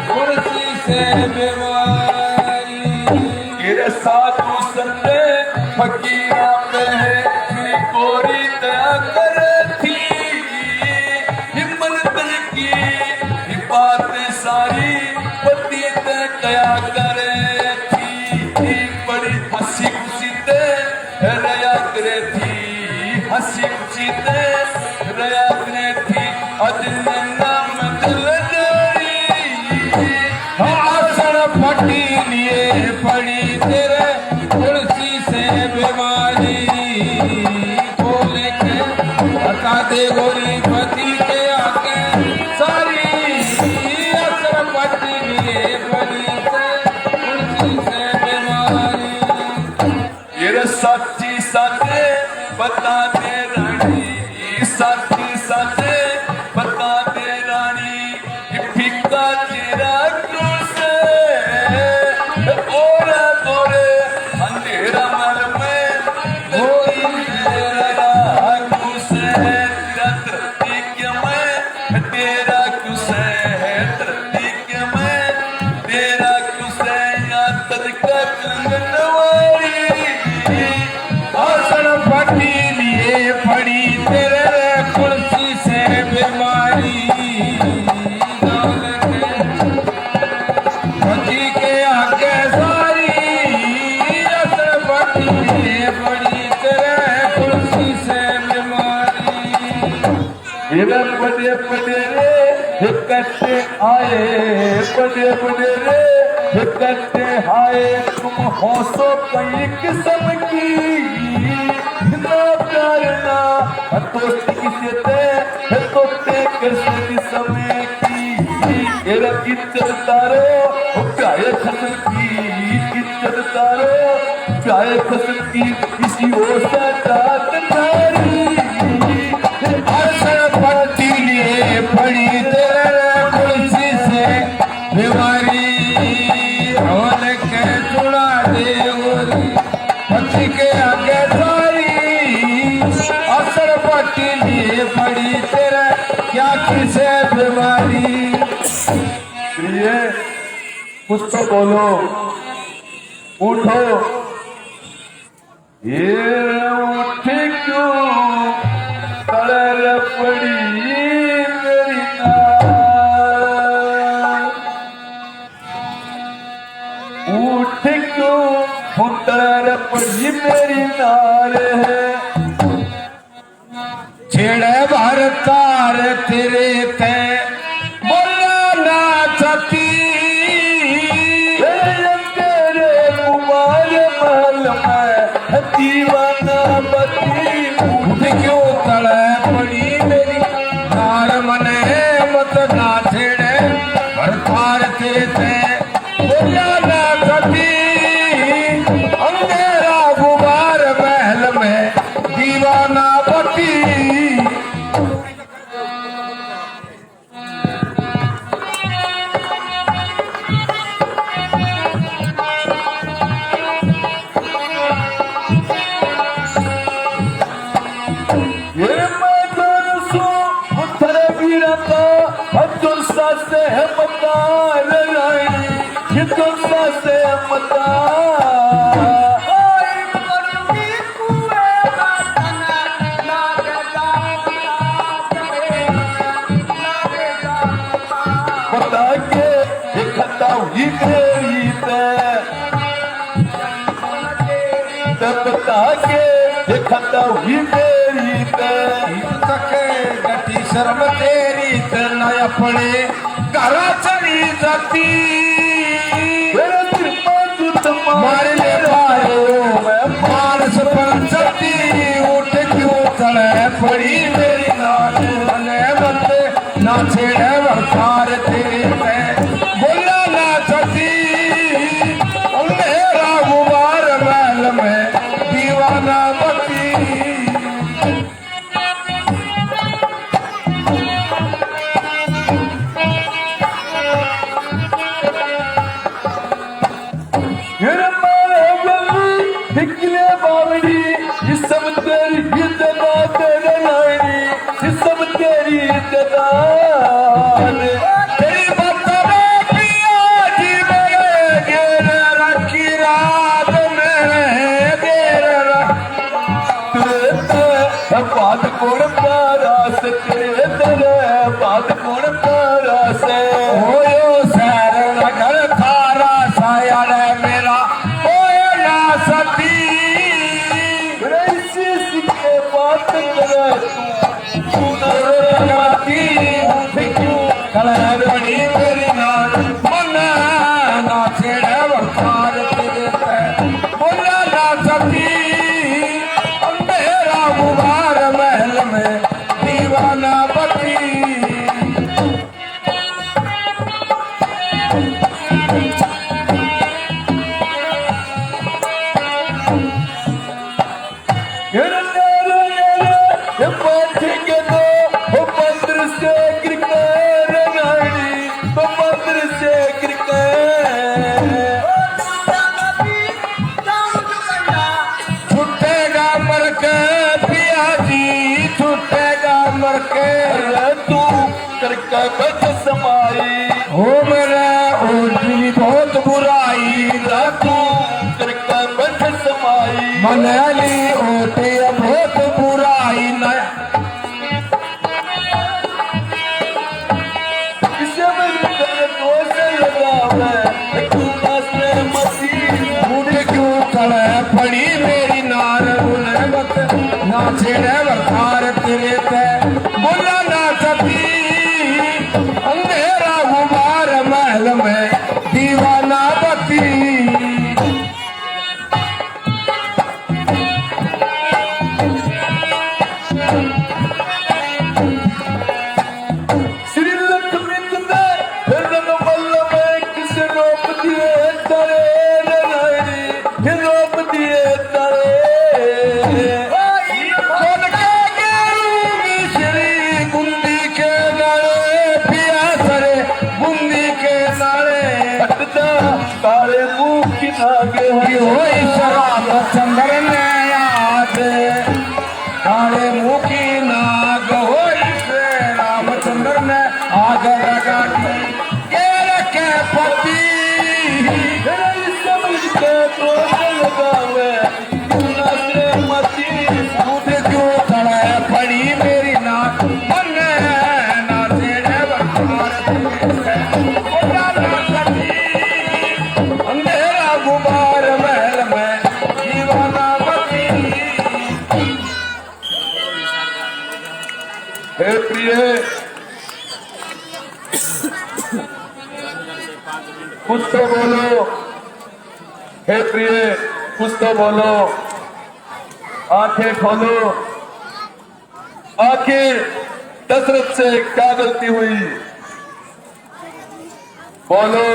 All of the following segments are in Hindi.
कुर्सी से बीमारी गिर साधु संते फकीरा पे है मेरी कोरी दया कर थी हिम्मत की बातें सारी पति ते कया करे थी बड़ी हंसी खुशी ते रया करे थी हंसी खुशी ते रया करे थी अजन्ना फटी लिए पड़ी तेरे तुलसी से बीमारी बोले के बता दे गोरी पति के आके सारी असर फटी लिए पड़ी से तुलसी से बीमारी ये सच्ची सच्चे बता दे रानी सच्ची सच्चे बता दे रानी फिक्का तेरा बड़े बड़े रे इकट्ठे आए बड़े बड़े रे इकट्ठे आए तुम हो सो कई किस्म की ना प्यार ना दोस्ती किसे थे तो ते किस किस्म की एरा इज्जत तारो प्यारे खत्म की इज्जत तारो प्यारे खत्म की किसी और से जात नारी पड़ी तेरे कुर्सी से बीमारी होल के चुड़ा दे पति के आगे सारी असर पट्टी लिए पड़ी तेरे क्या किसे बीमारी प्रिय कुछ तो बोलो उठो ये उठ क्यों तड़र पड़ी पड़ी मेरी नार है छेड़े भारतार तेरे ते बोला ना छती तेरे कुमार महल में दीवाना बती उठ क्यों तड़े पड़ी मेरी नार मने मत ना छेड़े भारतार तेरे ते बोला ना छती दीवाना पति ये मैं जानसू उधर गिरता अब्दुल से मता लड़ाई ये दोस्ता से मता बता के देखता हुई मेरी तक गटी शर्म तेरी न अपने घर चली जाती मारे ले पायो मैं मानस पंचती उठ क्यों चले पड़ी मेरी नाने मत ना छेड़े वरसार तेरी में बोला ना छती मेरा गुबार महल में दीवाना बती तड़े बड़ी मेरी नार मन ना छेड़े वखार तेरे पे बोला ना सकी अंधेरा गुबार महल में दीवाना बती हो मेरा ओढ़नी बहुत बुराई रातू करके बच समाई मनाली ओटे बहुत बुराई नया किसे मिलकर दोस्त लगावे तू नाचने मती मुझे क्यों खड़ा पड़ी मेरी नार बोले मत नाचे रे वखार तेरे पे बोला ना सकी अंधेरा गुबार महल में दीवाना बती श्री लक्ष्मी तुंदे रंग बल्लभ किसे रोक दिए तारे नारी रोक दिए तारे तारे मुंह की नागे शराब चंद्र ने याद तारे मुंह की नाग हो रामचंद्र ने आग लगा के रखे पति समझ के दोस्त लगावे मती सूद क्यों खड़ा पड़ी मेरी नाक मन नाचे अंधेरा गुबार महल में दीवाना बती हे प्रिय कुछ तो बोलो हे प्रिय कुछ तो बोलो आंखें खोलो आखिर दशरथ से क्या गलती हुई बोलो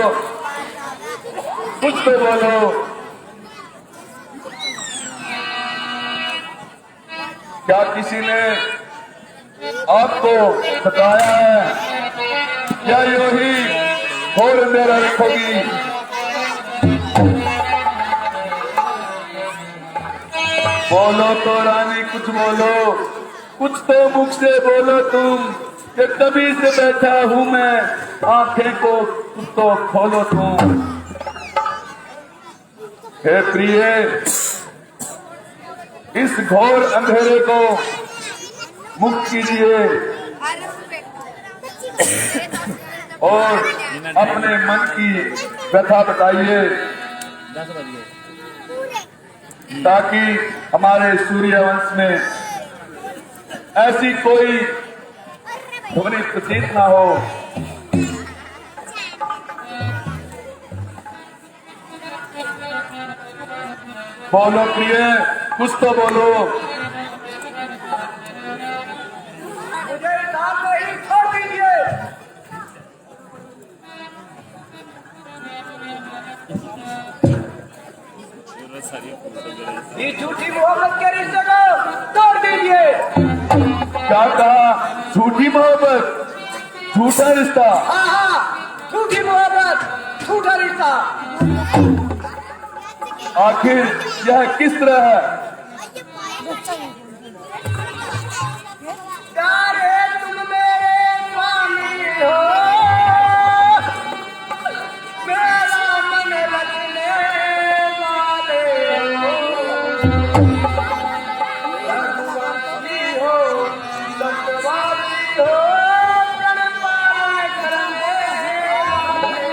कुछ तो बोलो क्या किसी ने आपको बताया है क्या यूं ही घोर अंधेरा रखोगी बोलो तो रानी कुछ बोलो कुछ तो मुख से बोलो तुम कि तभी से बैठा हूं मैं आंखें को कुछ तो खोलो तुम हे प्रिय इस घोर अंधेरे को मुक्त कीजिए और अपने मन की व्यथा बताइए ताकि हमारे सूर्य वंश में ऐसी कोई ध्वनि प्रतीत ना हो बोलो प्रिय कुछ तो बोलो मुझे नाम नहीं छोड़ दीजिए ये झूठी मोहब्बत के रिश्ते को तोड़ दीजिए क्या कहा झूठी मोहब्बत झूठा रिश्ता हाँ हाँ झूठी मोहब्बत झूठा रिश्ता आखिर यह किस तरह है तारे तुम मेरे स्वामी हो मेरा मन रखने वाले हो भगवानी हो सत्यवादी हो प्रण पालन करने वाले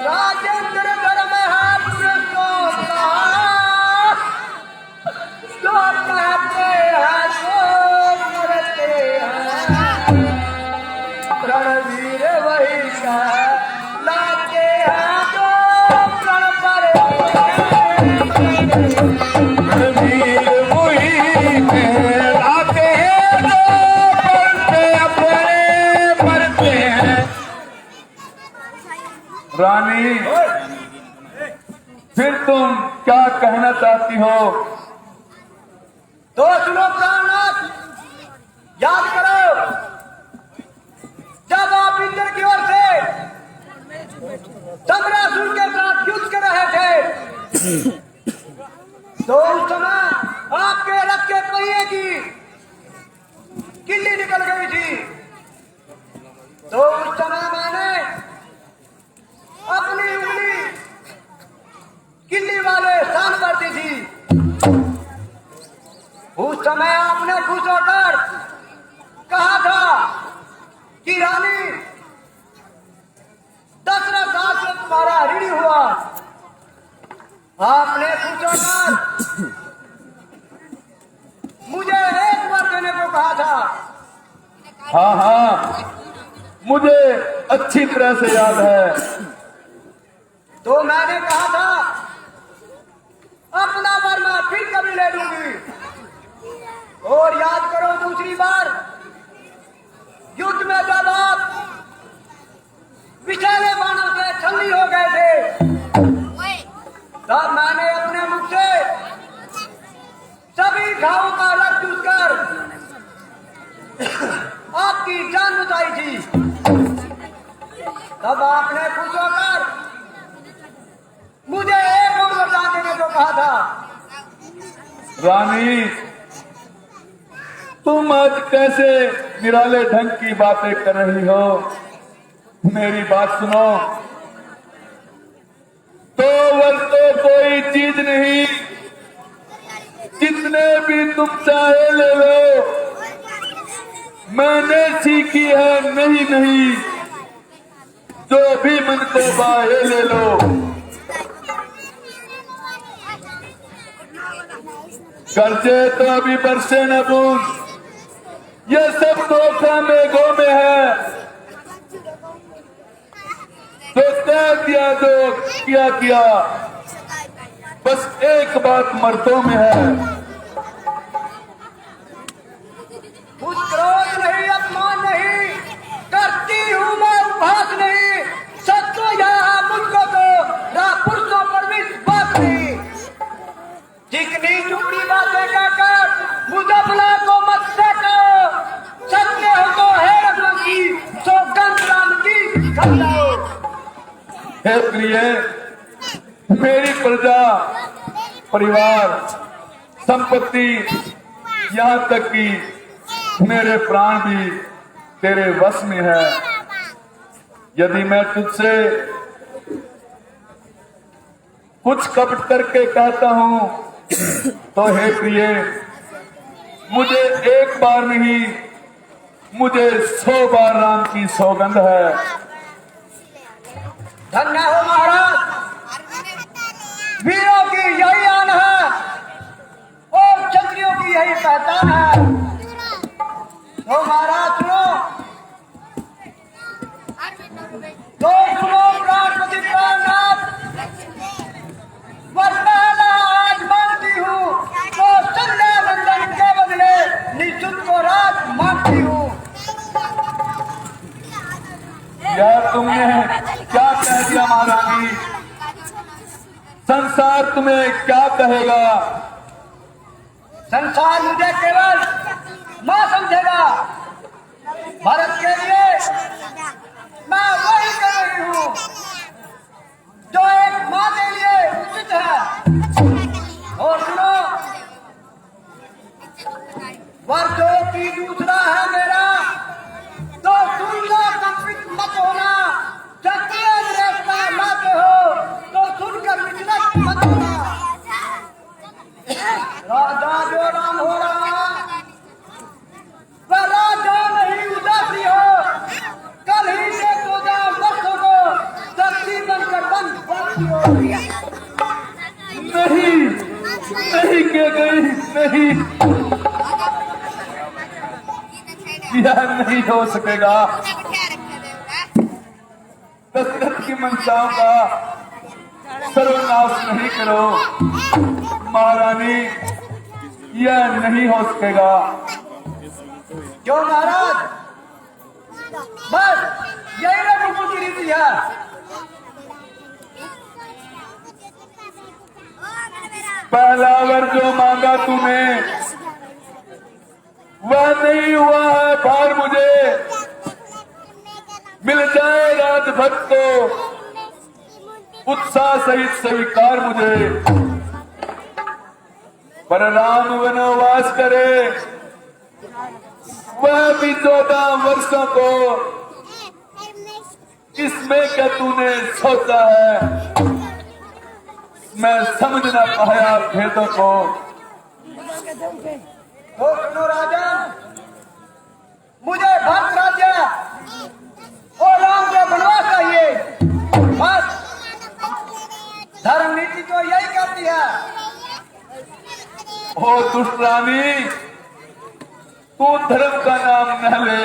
राजेंद्र घर में हापुर को तो कहते हैं तो करते हैं रणवीर वही का लाते हैं जो प्रण पर रणवीर वही कहलाते हैं जो प्रण पे अपने मरते हैं। रानी, फिर तुम क्या कहना चाहती हो? तो सुनो प्राणनाथ, याद करो जब आप इंद्र की ओर से चंद्रासुर के साथ युद्ध कर रहे थे तो उस समय आपके रथ के पहिए की किल्ली निकल गई थी। तो उस समय मैंने अपनी उंगली किल्ली वाले स्थान पर दी थी। उस समय आपने खुश होकर कहा था कि रानी, दशरथ आज से तुम्हारा ऋणी हुआ। आपने खुश होकर मुझे एक बार देने को कहा था। हाँ हाँ, मुझे अच्छी तरह से याद है। तो मैंने कहा था अपना वर मैं फिर कभी ले लूंगी। और याद करो दूसरी बार युद्ध में जब आप विषैले बाणों से छलनी हो गए थे तब मैंने अपने मुख से सभी घावों का रक्त चूसकर आपकी जान बचाई थी। तब आपने खुश होकर मुझे एक और वरदान देने को कहा था। रानी, तुम आज कैसे निराले ढंग की बातें कर रही हो? मेरी बात सुनो। तो वर तो कोई चीज नहीं, जितने भी तुम चाहे ले लो। मैंने सीखी है नहीं नहीं, जो भी मन को बाहे ले लो। कर्जे तो अभी बरसे न बूंद, ये सब धोखा मेघों में है। तो कह दिया जो किया किया, बस एक बात मर्दों में है। कुछ क्रोध नहीं, अपमान नहीं करती हूँ मैं, उपहास नहीं। सच तो यहाँ मुझको तो पुरुषों पर विश्वास नहीं। चिकनी चुपड़ी बातें कहकर मुजबला को मत देखो। सत्य हो तो है रघुवर की, सौगंध राम की खिलाओ। हे प्रिय, मेरी प्रजा, परिवार, संपत्ति, यहाँ तक कि मेरे प्राण भी तेरे वश में है। यदि मैं तुझसे कुछ कपट करके कहता हूँ तो हे प्रिय, मुझे एक बार नहीं, मुझे 100 बार राम की सौगंध है। धन्य हो महाराज, वीरों की यही आन है और क्षत्रियों की यही पहचान है। तो महाराज सुनो, तो सुनो प्राणपति प्राणनाथ, वरदान आज मांगती हूँ तो संध्या बंधन के बदले निःशुल्क को राज मांगती हूँ। यार, तुमने क्या कह दिया महारानी? संसार तुम्हें क्या कहेगा? संसार मुझे केवल मां समझेगा। भारत के लिए मैं वही कर रही हूँ जो एक मां के लिए उचित है। और सुनो, वर्षों की दूसरा है मेरा, तो सुनना कंपित मत होना। क्षत्रिय श्रेष्ठता लाते हो तो सुनकर विचलित मत होना। राजा जो राम हो रहा, वह राजा नहीं उदासी हो। कल ही से तो जाओ वर्षों को शक्ति बनकर बंद बाकी हो। नहीं, नहीं के गई, नहीं, यह नहीं हो सकेगा। दशरथ की मंशाओं का सर्वनाश नहीं करो महारानी, यह नहीं हो सकेगा। क्यों महाराज, बस यही रघुकुल की रीति है। पहला वर जो मांगा तूने वह नहीं हुआ है भार, मुझे मिल जाए राजभक्त को उत्साह सहित स्वीकार मुझे। पर राम वनवास करे वह भी 14 वर्षों को, इसमें क्या तूने सोचा है, मैं समझ न पाया भेदों को। तो सुनो राजन, मुझे भक्त राज्य और राम के वनवास चाहिए, बस। धर्म नीति तो यही कहती है। ओ दुष्ट रानी, तू धर्म का नाम न ले।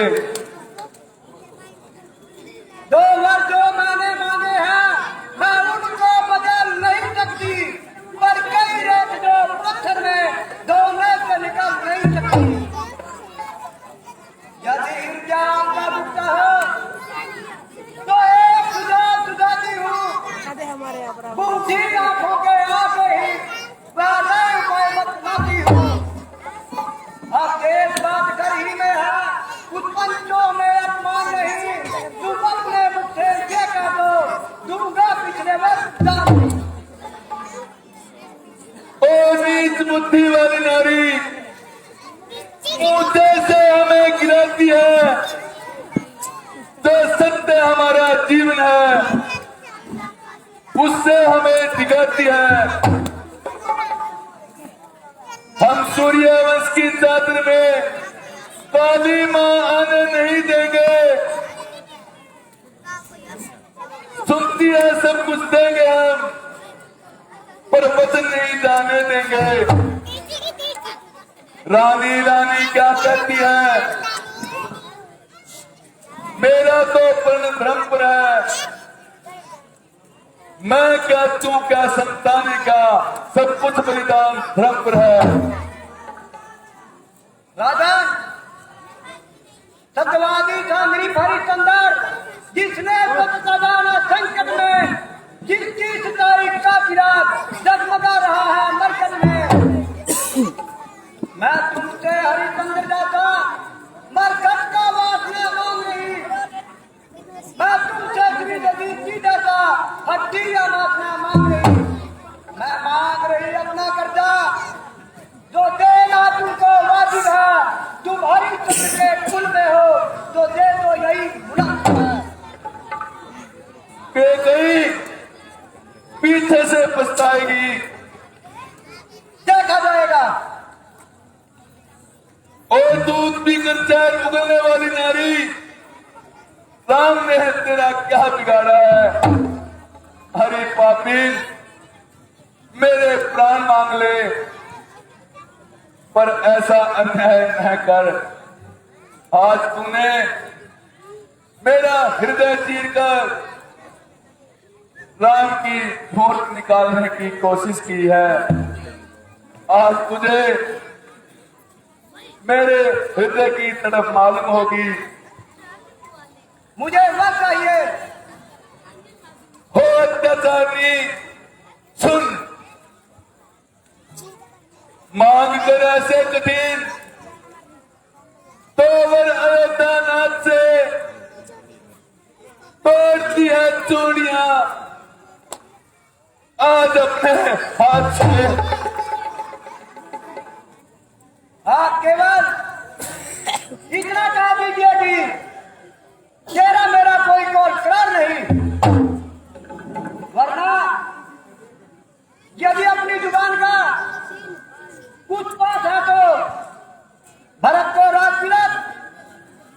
2 वर्ष जो मैंने मांगे हैं मैं उनको बदल नहीं सकती, पर कई रेत जो पत्थर में दौड़ने से निकल नहीं सकती। यदि इंतजाम का रुकता हो तो एक सुझाव सुझाती हूँ, बूढ़ी आंखों के आगे ही वादा उपाय बतलाती हूँ। अब देश बात कर ही में है, कुछ पंचों में अपमान नहीं, तुम अपने मुझसे ये कह दो, दूंगा पिछले वर्ष दाम। ओ नीच बुद्धि वाली नारी, ऊंचे से हमें गिराती है, जो सत्य हमारा जीवन है उससे हमें दिखाती है। हम सूर्यवंश की चादर में काली मां आने नहीं देंगे, सुनती है सब कुछ देंगे हम, पर वचन नहीं जाने देंगे। रानी रानी क्या कहती है, मेरा तो पर्ण धर्म पर है, मैं क्या तू क्या संताने का, सब कुछ बलिदान धर्म पर है। राजन, सत्यवादी था निरीफ हरिश्चंद्र, जिसने सदाना संकट में जिसकी सताई का चिराग जगमगा रहा है मरकज में। मैं तुमसे हरिश्चंद्र जाता मरकज का वासना मांग रही, मैं तुमसे श्री जाता हड्डी या वासना मांग रही। मैं मांग रही अपना कर्जा जो देना तुमको वाजिब है, तुम हरिश्चंद्र के कुल में हो तो दे दो, यही मुनासिब है। गई पीछे से पछताएगी, देखा जाएगा। और दूध पीकर चैन उगलने वाली नारी, राम ने तेरा क्या बिगाड़ा है। हरे पापी, मेरे प्राण मांग ले, पर ऐसा अन्याय न कर। आज तूने मेरा हृदय चीर कर राम की मूर्त निकालने की कोशिश की है। आज तुझे मेरे हृदय की तड़प मालूम होगी। मुझे वह चाहिए। हो अत्याचारी, सुन, मांग कर ऐसे कठिन तो वर अयोध्यानाथ से तोड़ती है चूड़ियां आज अपने हाथ से। आप केवल इतना कहा दीजिए कि तेरा मेरा कोई कौल करार नहीं, वरना यदि अपनी जुबान का कुछ पास है तो भरत को राजतिलक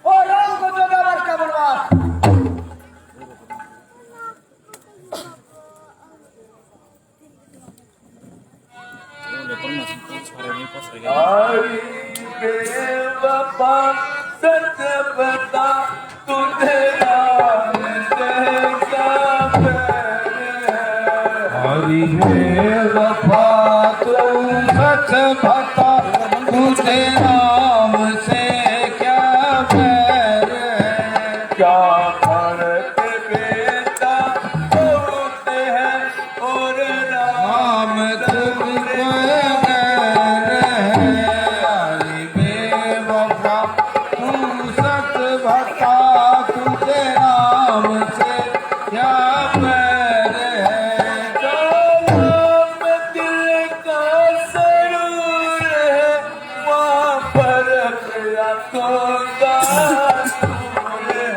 और राम को 14 वर्ष का वनवास। हरि बेवफा सच बता बेवफा तू सच बता तुझे नाम से क्या बैर है क्या फर्क बेटा बहुत है और नाम तुझको गैर है बेवफा तू सच बता तुझे नाम से क्या बैर है नाम दिल का सरूर है वहाँ पर आंखों का नूर है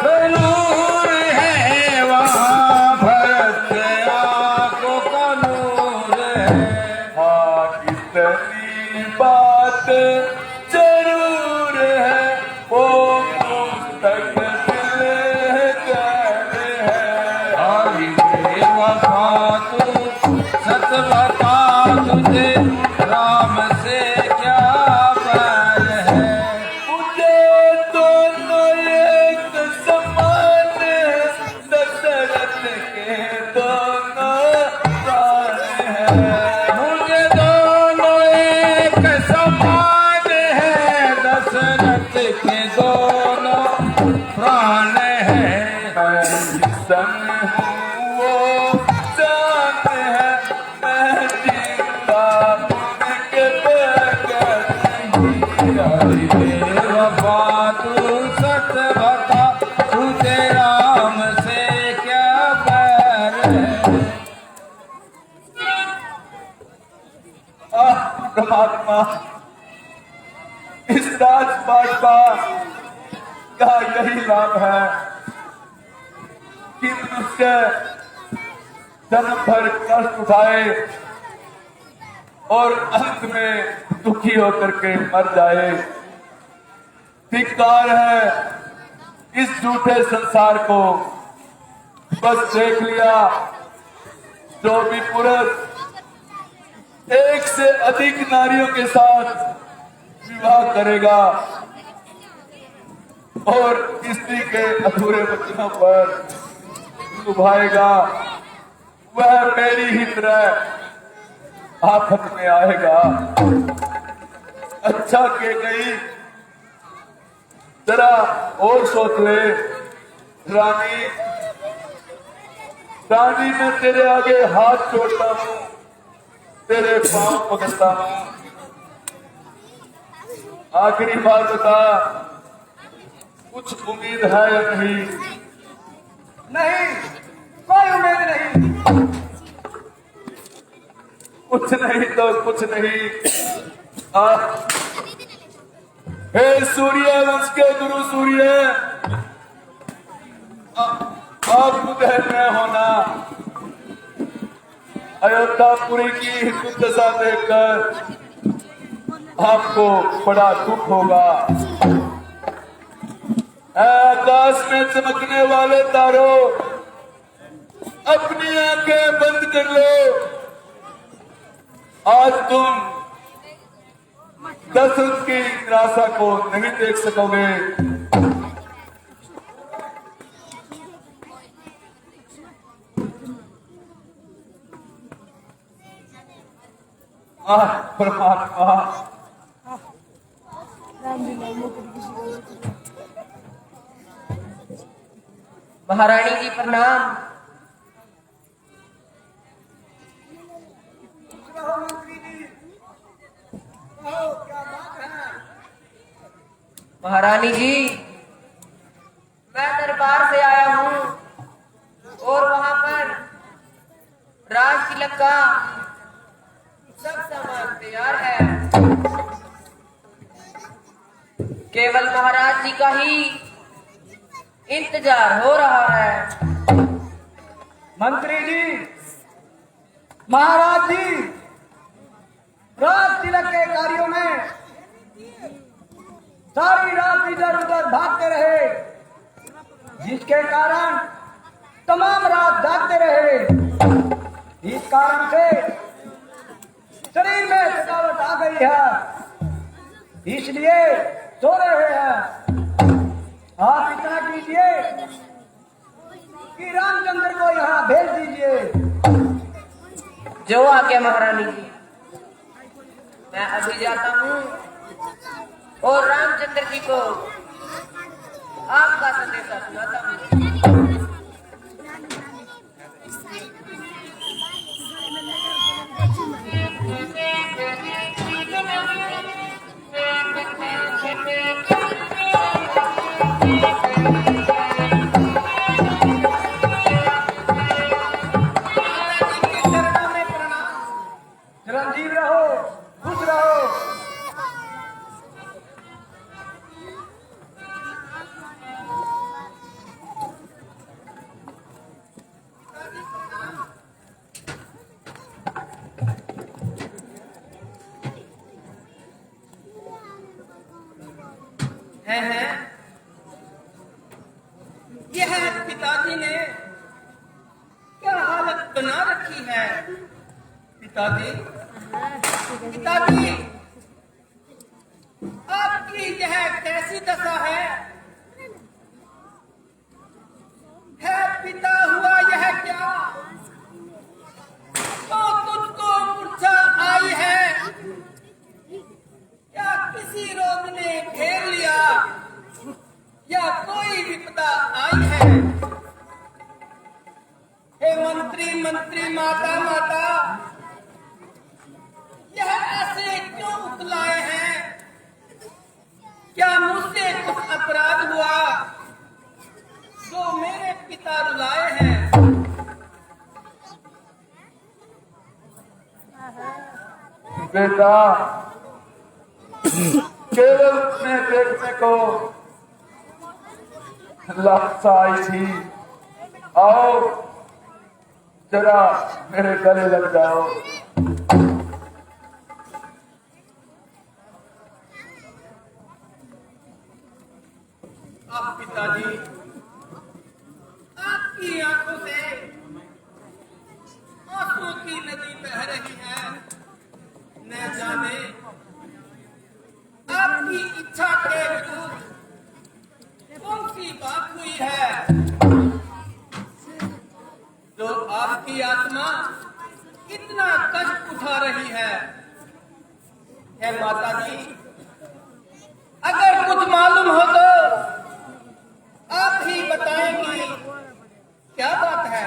सरूर है वहाँ भरत आंखों का नूर है हाँ इतनी बात जरूर है वो मुस्तकबिल कहते हैं हरी बेवफा तू सच बता तुझे राम से क्या बैर है मुझे दोनों एक समान है दशरथ के दोनों प्राण है मुझे दोनों एक समान है दशरथ के दोनों प्राण है मैं जिसम हूँ वो जान है मैं जीता उनके बगैर नहीं बेवफा तू सच बता तुझे राम से क्या बैर है परमात्मा इस राजपाट का यही लाभ है कि मनुष्य जन्म भर कष्ट उठाए और अंत में दुखी होकर के मर जाए धिक्कार है इस झूठे संसार को बस देख लिया जो भी पुरुष एक से अधिक नारियों के साथ विवाह करेगा और स्त्री के अधूरे बच्चों पर लुभाएगा वह मेरी ही तरह आफत में आएगा अच्छा के गई जरा और सोच ले रानी रानी मैं तेरे आगे हाथ जोड़ता हूं तेरे पांव पकड़ता हूं आखिरी बात बता कुछ उम्मीद है या नहीं नहीं कोई उम्मीद नहीं कुछ नहीं तो कुछ नहीं हे सूर्य वंश के गुरु सूर्य आप उदय में होना अयोध्यापुरी की दुर्दशा देखकर आपको बड़ा दुख होगा आकाश में चमकने वाले तारों अपनी आंखें बंद कर लो आज तुम दशरथ की निराशा को नहीं देख सकोगे परमात्मा महारानी जी प्रणाम। महारानी जी मैं दरबार से आया हूँ और वहां पर राज तिलक का सब सामान तैयार है केवल महाराज जी का ही इंतजार हो रहा है। मंत्री जी महाराज जी राज तिलक के कार्यों में सारी रात इधर उधर भागते रहे जिसके कारण तमाम रात जागते रहे इस कारण से शरीर में थकावट आ गई है इसलिए सो रहे हैं आप इतना कीजिए कि श्री रामचंद्र को यहाँ भेज दीजिए। जो आज्ञा महारानी की। मैं अभी जाता हूँ और रामचंद्र जी को आपका संदेशा सुनाता हूँ। चिरंजीव रहो, खुश रहो। है यह पिताजी ने क्या हालत बना रखी है। पिताजी, पिताजी, आपकी यह कैसी दशा है पिता हुआ यह क्या, तो तुझको मूर्छा आई है, या किसी रोग ने घेर लिया, या कोई विपदा आई है। हे मंत्री मंत्री, माता माता, यह ऐसे क्यों उतलाए हैं। क्या मुझसे कुछ अपराध हुआ जो मेरे पिता रुलाए हैं। बेटा, केवल मैं देखने को लालसा आई थी। आओ जरा मेरे गले लग जाओ। आप पिताजी, आपकी आंखों से आंसू की नदी बह रही है। न जाने आपकी इच्छा के विरुद्ध कौन सी बात हुई है जो आपकी आत्मा इतना कष्ट उठा रही है। हे माता जी, अगर कुछ मालूम हो तो आप ही बताएंगी क्या बात है।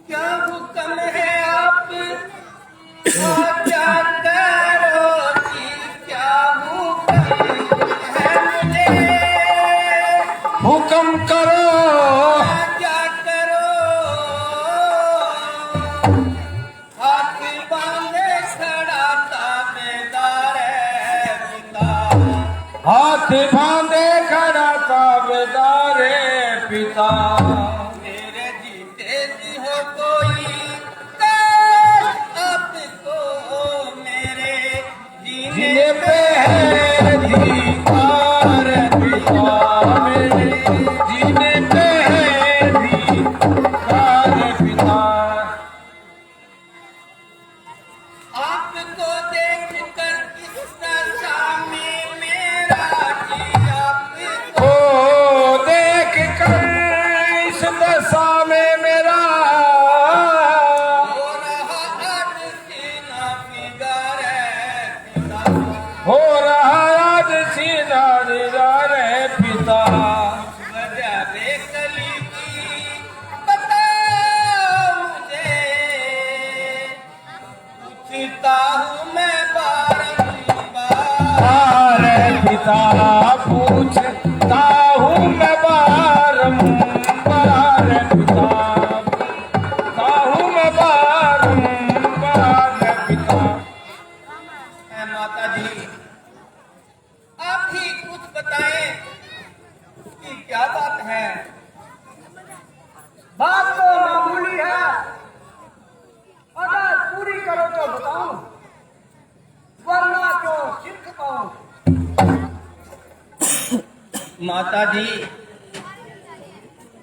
क्या हुक्म है आप क्या करो कि क्या हुक्म है मुझे। हुक्म करो। क्या करो। हाथ बांधे खड़ा ताबेदार है पिता। हाथ बांधे खड़ा ताबेदार है पिता। मेरे जीते जी हो कोई कष्ट आपको मेरे जीने पे है अधिकार पिता। मेरे जीने पे है अधिकार पिता। आपको देख कर इस दशा में मेरा जी आपको ओ देख कर इस दशा में मेरा हो रहा आज सीना फिगर है पिता। हो रहा आज सीना निगार है पिता। वजह बेकली की बता मुझे, पूछता हूँ मैं बारंबार। पिता पूछता हूँ मैं बारंबार। पिता पूछता हूँ मैं बारंबार पिता। है माता जी, आप ही कुछ बताएं कि क्या बात है। बात तो मामूली है, अगर पूरी करो तो बताऊं, वरना तो सिर्फ पाऊं। माता जी,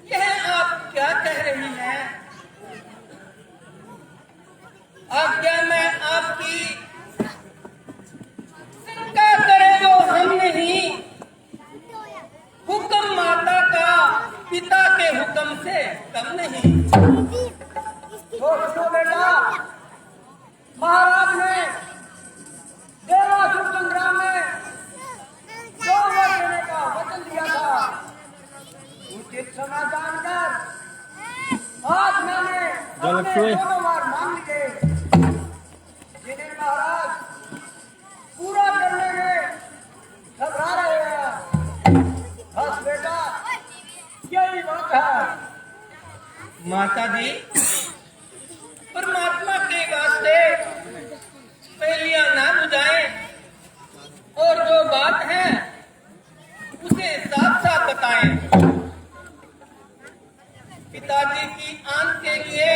यह आप क्या कह रही हैं। आज्ञा मैं आपकी सिक्का करे तो हम नहीं, माता जी, परमात्मा के वास्ते पहेलियां ना बुझाएं और जो बात है उसे साफ साफ बताएं। पिताजी की आन के लिए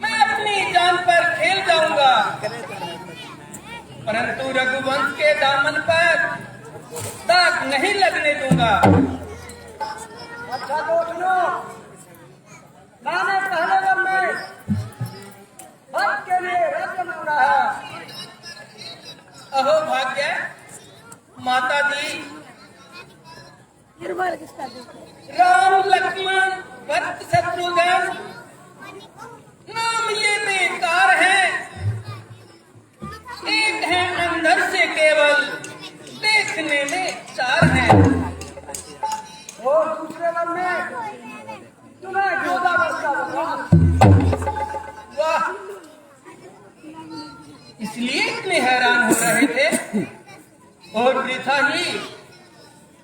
मैं अपनी जान पर खेल जाऊंगा, परंतु रघुवंश के दामन पर दाग नहीं लगने दूंगा। अच्छा तो सुनो, मैंने पहले बार में हक के लिए राज्य मांगा है। अहो भाग्य, माता जी, राम लक्ष्मण भरत शत्रुघ्न नाम ये बेकार है, एक है अंदर से केवल, देखने में चार है। और दूसरे बार में तुम्हें 14 वर्ष का वनवास। वाह, इसलिए इतने हैरान हो रहे थे और वृथा ही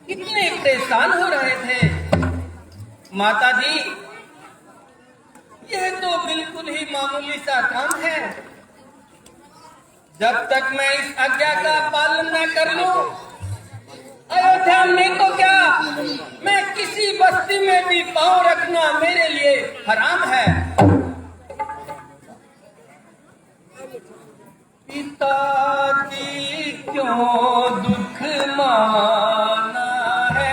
इतने परेशान हो रहे थे। माता जी, यह तो बिल्कुल ही मामूली सा काम है। जब तक मैं इस आज्ञा का पालन न कर लूं, अयोध्या में तो क्या, मैं किसी बस्ती में भी पांव रखना मेरे लिए हराम है। पिताजी क्यों दुख माना है,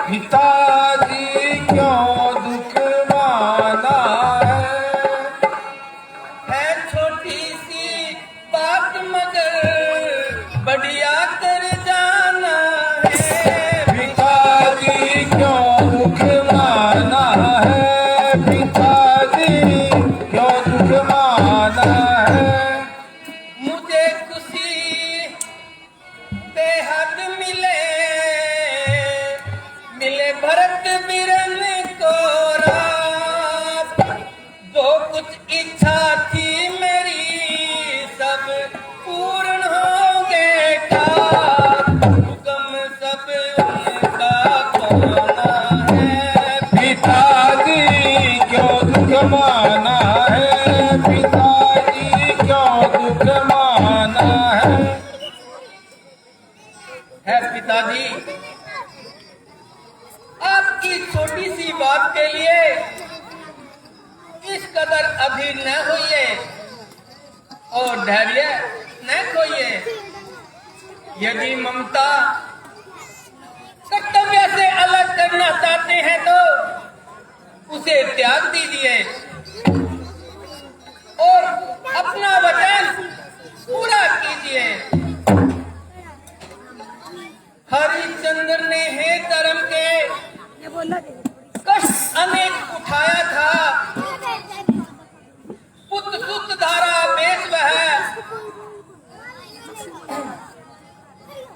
पिताजी क्यों दुख माना है छोटी सी बात मगर बढ़िया कर जाना है। पिताजी क्यों दुख माना है, पिताजी क्यों दुख माना है। मुझे खुशी बेहद मिले, मिले भरत बिरन को रात, जो कुछ इच्छा थी मेरी सब पूर्ण होंगे का, हुक्म सब उनका पाना है। पिताजी क्यों दुख माना है, पिताजी क्यों दुख माना है पिताजी, आपकी छोटी सी बात के लिए इस कदर अभी न होइए और धैर्य न खोइए। यदि ममता कर्तव्य से अलग करना चाहते हैं तो उसे त्याग दीजिए और अपना वचन पूरा कीजिए। हरिश्चंद्र ने हे धर्म के कष्ट अनेक उठाया था, पुत्र सुत धारा बेच वह,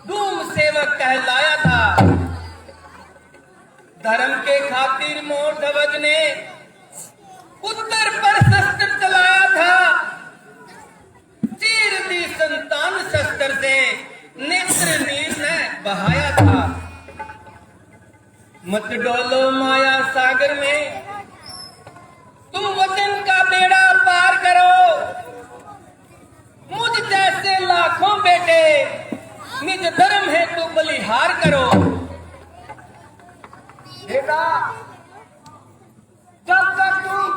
धूम सेवक कहलाया था। धर्म के खातिर मोर ध्वज ने उत्तर पर शस्त्र चलाया था, चीर दी संतान शस्त्र से नेत्र नीर ने बहाया था। मत डोलो माया सागर में, तुम वचन का बेड़ा पार करो। मुझ जैसे लाखों बेटे निज धर्म है तो बलिहार करो। बेटा, जब तक तुम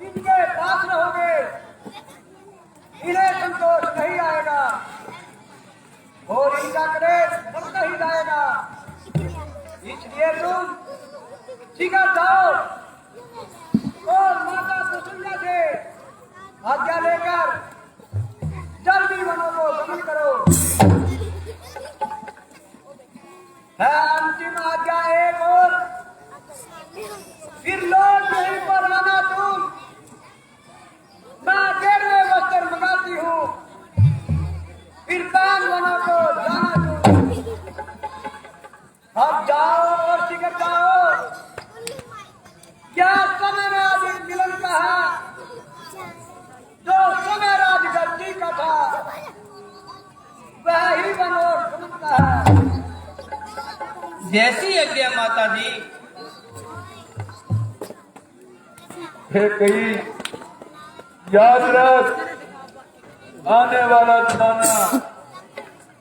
इनके पास रहोगे इन्हें संतोष नहीं आएगा और इनका क्रोध बढ़ता ही जाएगा। इसलिए तुम शीघ्र जाओ और माता कुसुंडा से आज्ञा लेकर जल्दी वनों को गमन करो। है अंतिम आज्ञा एक और, फिर लोग नहीं पर आना तुम। मैं 11वें वस्त्र मंगाती हूँ, फिर कान वनों को जाना तुम। अब जाओ और शीघ्र जाओ। क्या समय राज मिलन कहा, जो समय राज गद्दी का था वह ही बनोर गमन का है। जैसी आज्ञा माता जी। है कही, याद रख आने वाला जमाना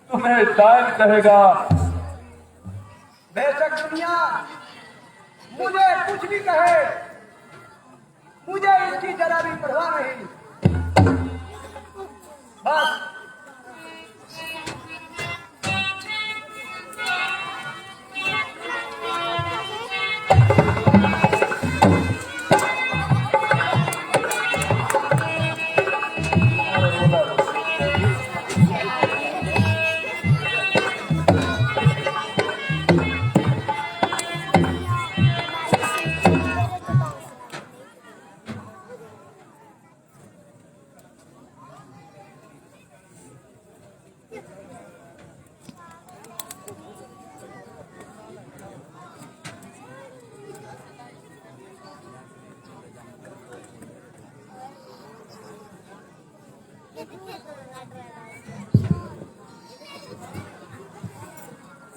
तुम्हें डायल कहेगा। बेशक दुनिया मुझे कुछ भी कहे, मुझे इसकी जरा भी परवाह नहीं। बस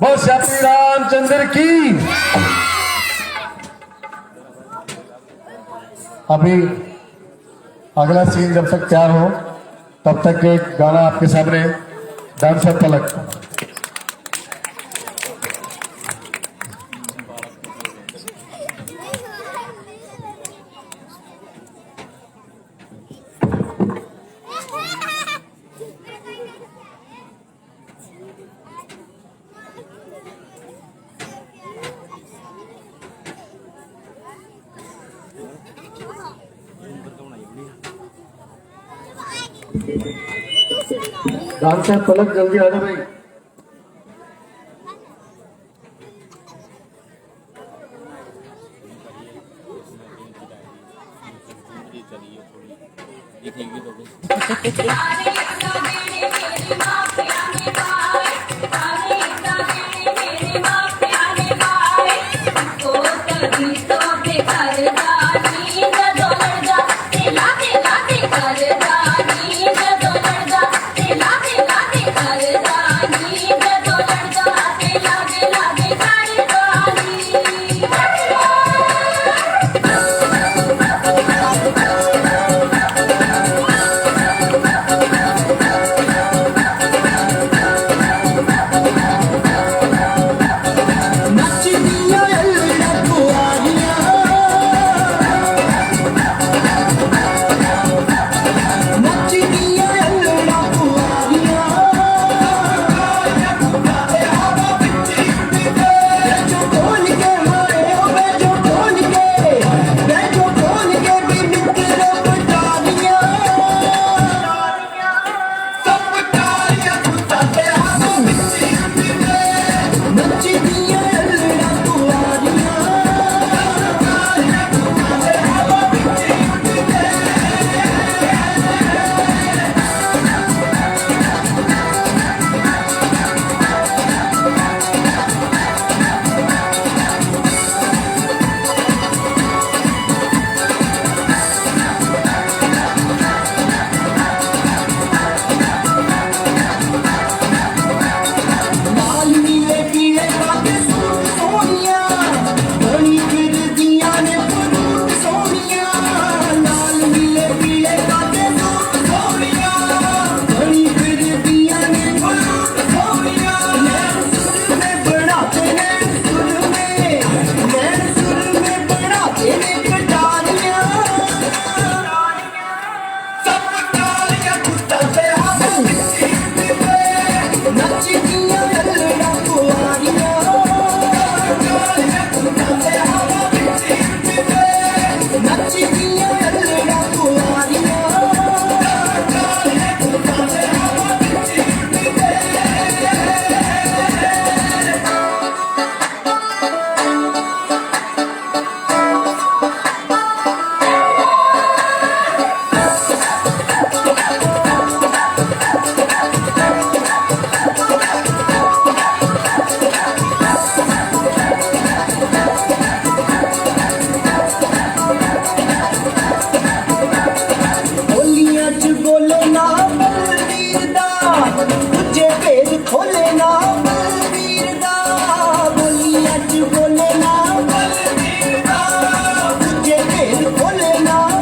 बोल श्री रामचंद्र की। अभी अगला सीन जब तक तैयार हो तब तक एक गाना आपके सामने, डांसर पलक। डांसर पलक जल्दी आ जाओ भाई। बोले ना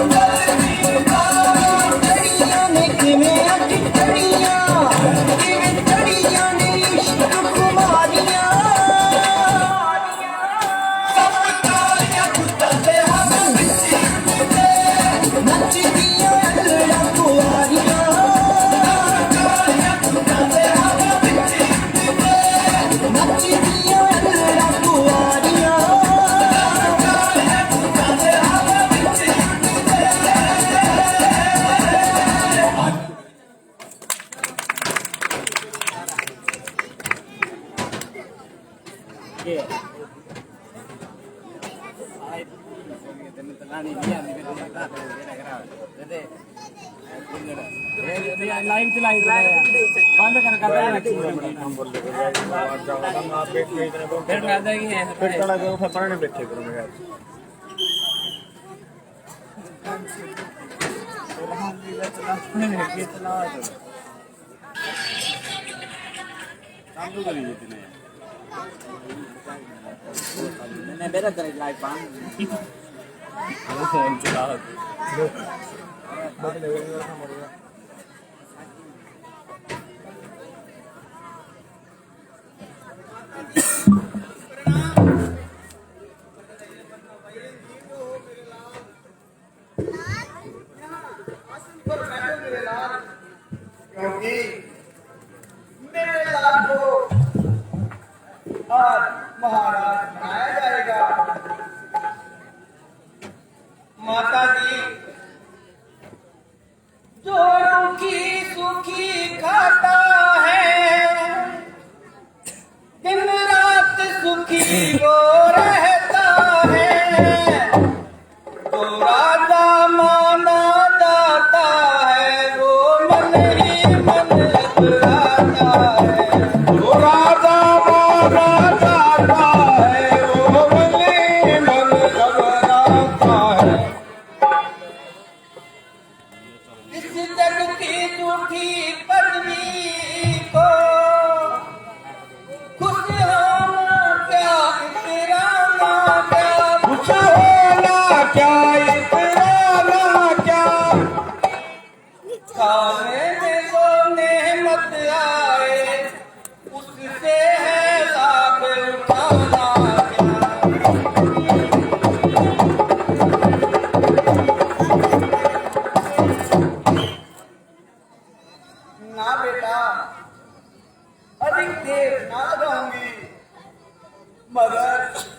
लाइव चलाई बंद कर फिर मैं बैठे करो मैंने बेरा कर लाइव पान फोन चला क्योंकि मेरे लाल को आज महाराज बनाया जाएगा। माता जी जो रुखी सुखी खाता है दिन रात सुखी वो रहता है। जो राजा माना जाता है वो मन ही मन घबराता है। जो राजा माना जाता है वो मन ही मन घबराता है। इस जग की झूठी पदवी को खुश होना क्या इतराना क्या। खुश होना क्या इतराना क्या। खाने में जो नेमत आए उससे है लाभ उठाना क्या। ना बेटा अधिक देर ना लगाऊंगी मगर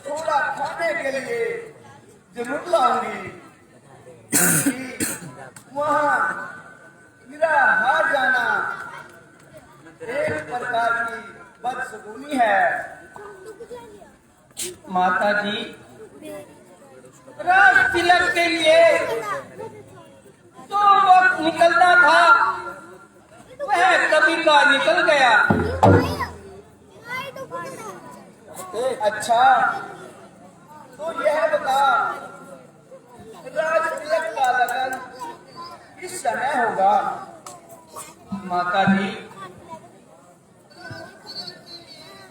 थोड़ा खाने के लिए जरूर लाऊंगी। वहाँ मेरा हार जाना एक प्रकार की बदसगुनी है। माता जी राज तिलक के लिए जो वक्त निकलना था वह कभी का निकल गया। अच्छा तो यह बता राज तिलक का लगन किस समय होगा? माता जी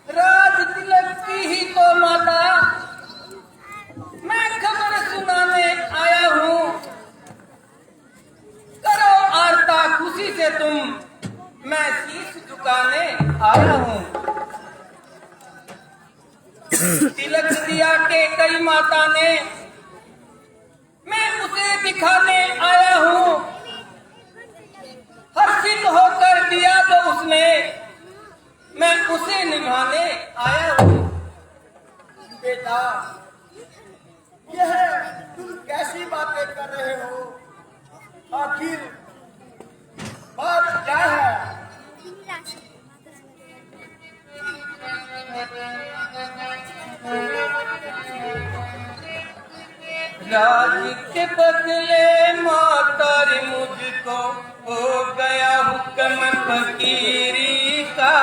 राज तिलक की ही तो माता मैं खबर सुनाने आया हूँ। करो आरता खुशी से तुम मैं शीश झुकाने आया हूँ। तिलक दिया के कई माता ने मैं उसे दिखाने आया हूँ। हर्षित होकर दिया जो उसने मैं उसे निभाने आया हूँ। बेटा यह तुम कैसी बातें कर रहे हो? आखिर बात क्या है? राज के बदले मातारी मुझको हो गया हुक्म फकीरी का।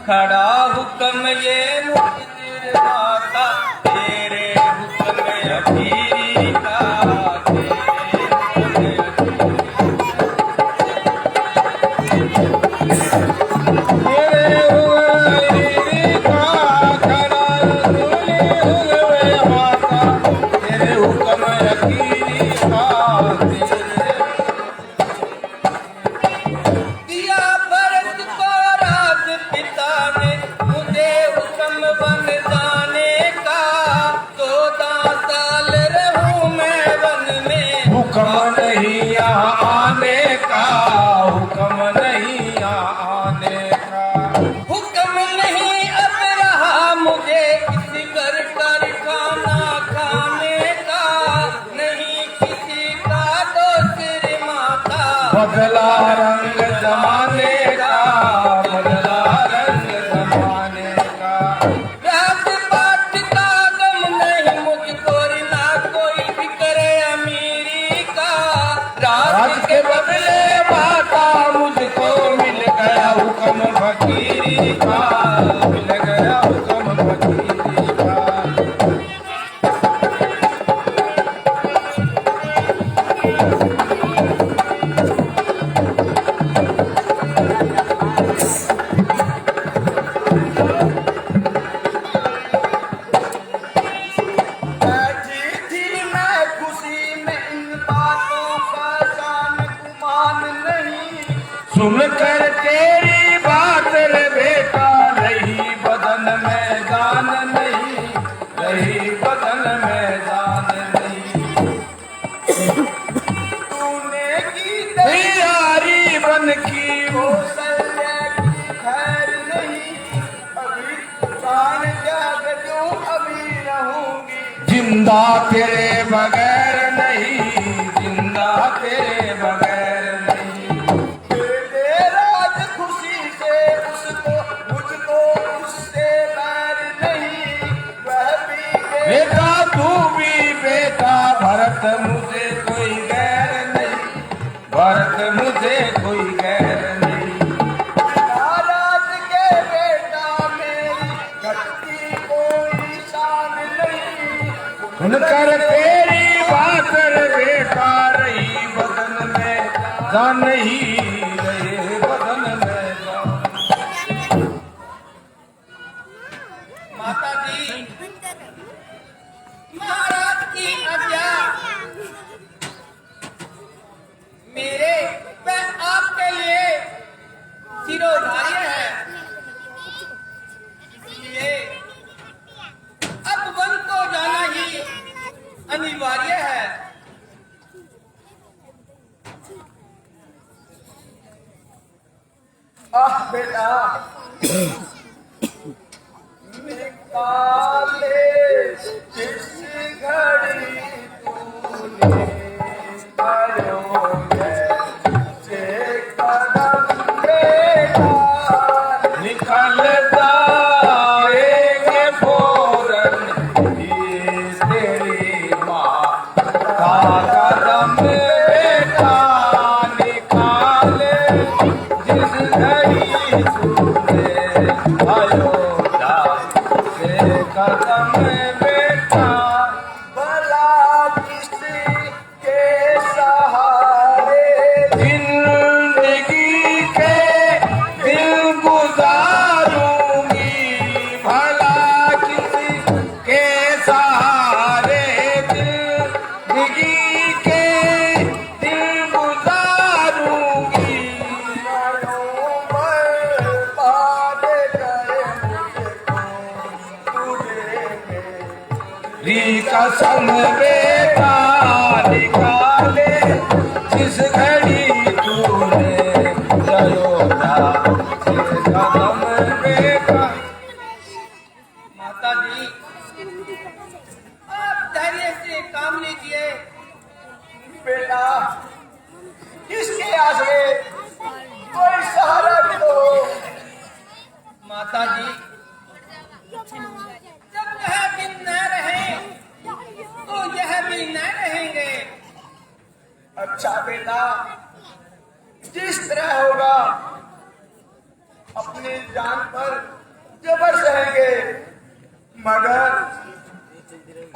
खड़ा हुक्म ये मुझे माता तेरे हुक्म अखीरी का। दिया भरत को राज पिता ने सुनकर तेरी बात रे बेटा, रही बदन में जान नहीं, रही बदन में जान नहीं। तूने की तैयारी बन की वो कौशल्या की खैर नहीं, अभी प्राण त्याग दूं अभी रहूंगी। जिंदा तेरे बगैर नहीं, जिंदा तेरे बगैर नहीं। बेटे राज खुशी से उसको, मुझको उससे बैर नहीं, वह भी बेटा तू भी बेटा, भरत मुझे कोई गैर नहीं, भरत मुझे कोई गैर नहीं। राज के बेटा मेरी घटती कोई शान नहीं। सुनकर तेरी बात रे बेटा, रही बदन में जान नहीं, रहे बदन में जान। माता जी, महाराज की आज्ञा, मेरे व आपके लिए शिरोधार्य है। इसलिए अब वन को जाना ही अनिवार्य है। आह बेटा, मेरे काले जिस घड़ी तूने आयो से कदम बेटा, निकल जाएंगे फौरन ये तेरी माँ का कदम बेटा, निकाले जिस घड़ी तूने अयोध्या से कदम बेटा। भला किसी के सहारे जिंदगी के दिन गुजारूंगी, भला किसी के सहारे जिंदगी के दिन गुजारूंगी। बर्बाद करे तुझे री कसम बेटा, निकाले जिस घड़ी तूने अयोध्या से कदम बेटा। माता जी, आप धैर्य से काम लीजिए। बेटा, किसके आसरे कोई सहारा भी दो। माता जी, जब यह दिन न रहे तो यह भी न रहेंगे। अच्छा बेटा, जिस तरह होगा अपनी जान पर जबर सहेंगे, मगर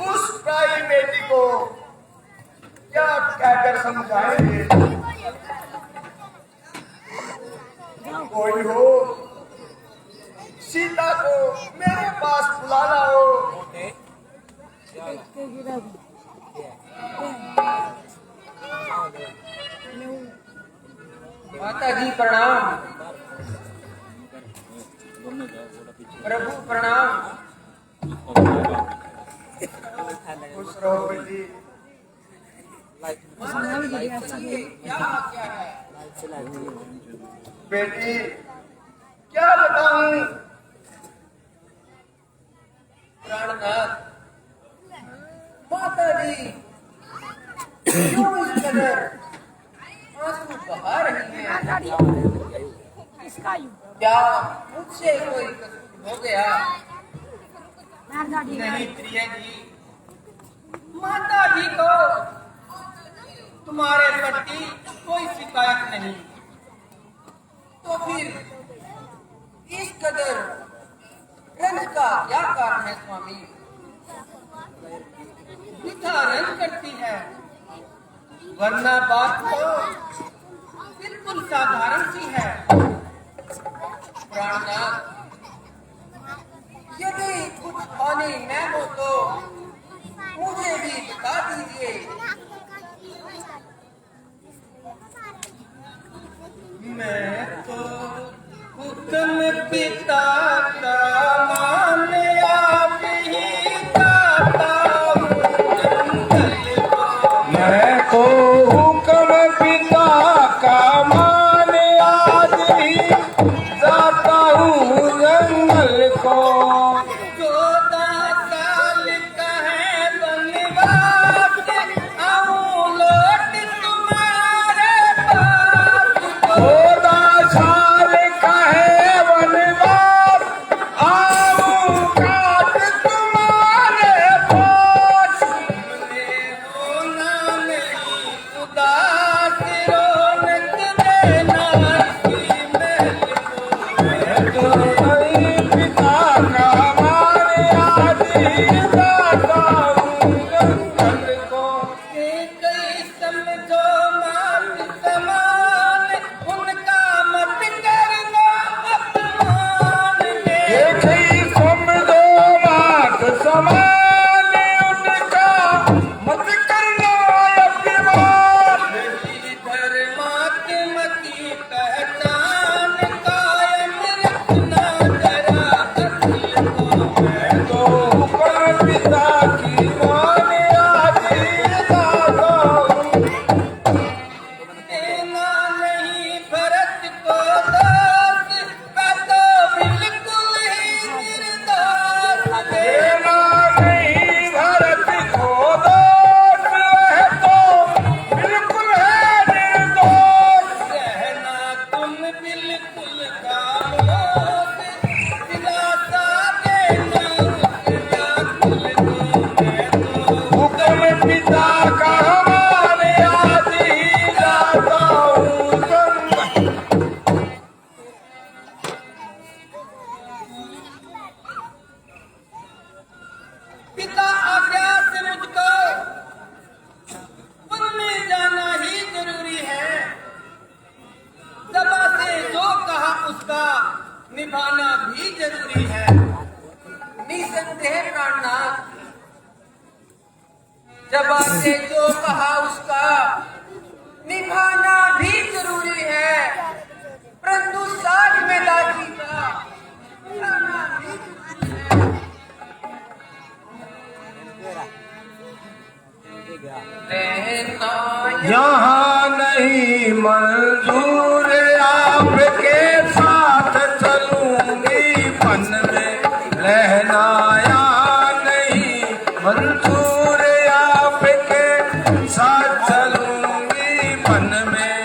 उस प्राई बेटी को क्या कहकर समझाएंगे। कोई हो, सीता को मेरे पास बुलाना हो। माता जी प्रणाम। प्रभु प्रणाम। खुश रहो बेटी। क्या है बेटी, क्या बताऊं। प्राणनाथ, माता जी क्यों इस कदर आंसू बहा रही हैं? क्या मुझसे कोई कसूर हो गया? नहीं प्रिय जी, माता जी को तुम्हारे प्रति कोई शिकायत नहीं। तो फिर इस कदर रंज का क्या कारण है स्वामी? वृथा रंज करती है, वरना बात तो बिल्कुल साधारण सी है। प्राणनाथ, यदि कुछ हानि न हो तो मुझे भी बता दीजिए। मैं साल का है वनवास, आऊं काट तुम्हारे पास। होना नहीं उदास, रौनक देना इसी महल को। नहीं पिता का हमारे आदि दाता हूँ जंगल को। कई समझो मात समान, उनका मत करना अपमान में। एक ही समझो बात समान, उनका मत करना अभिमान। परमात्मा की पहचान कायम रखना जरा अक्ल को। मैं तो ऊपर पिता की माने आदि दाता हूँ। देना नहीं भरत को दोष, मैं तो बिल्कुल ही निर्दोष। देना नहीं भरत को दोष, वह तो बिल्कुल है निर्दोष। रहना तुम बिल्कुल खामोश, दिलासा देना उस व्याकुल को। मैं तो हुक्म पिता का हमारे आदि दाता हूँ जंगल। पिता आज्ञा से मुझको वन में जाना ही जरूरी है। सभा से जो कहा उसका निभाना भी जरूरी है। निसंदेह प्राणनाथ, जब आपने जो कहा उसका निभाना भी जरूरी है, परंतु साथ में दादी का निभाना भी जरूरी है। रहना यहाँ नहीं मंजूर, आपके साथ चलूंगी वन में। रहना यहाँ नहीं मंजूर, आपके साथ चलूंगी वन में।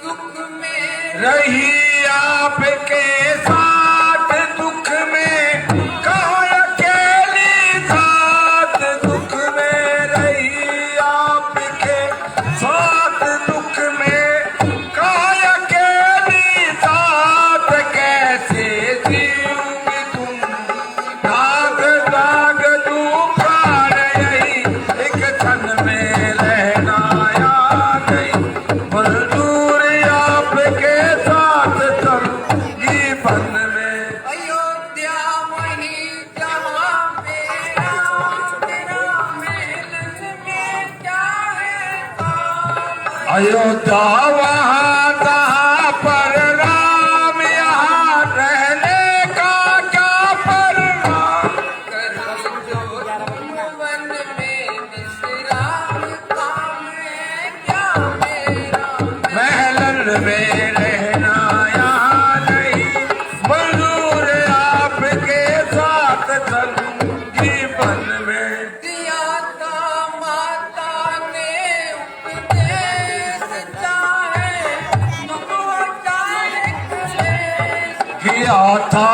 सुख में रही आपके साथ दुख में, कहाँ अकेली साथ दुख में। रही आपके साथ दुख में, कहाँ अकेली साथ। कैसे जीऊंगी तुम दाग दाग दुखार, यही एक क्षण में रहना या नहीं मजदूर, आपके साथ चलूंगी वन में। अयोध्या वही जहाँ मेरा तेरा महलन में क्या है काम। अयोध्या वहाँ जहाँ पर राम, यहाँ रहने का क्या परिणाम। करो जो तुम वन में विश्राम, काम है क्या मेरा। महलन में रहना यहाँ नहीं मंजूर, आपके साथ चलूंगी वन में। दिया था माता ने उपदेश, चाहे दुख चाहे क्लेश। किया था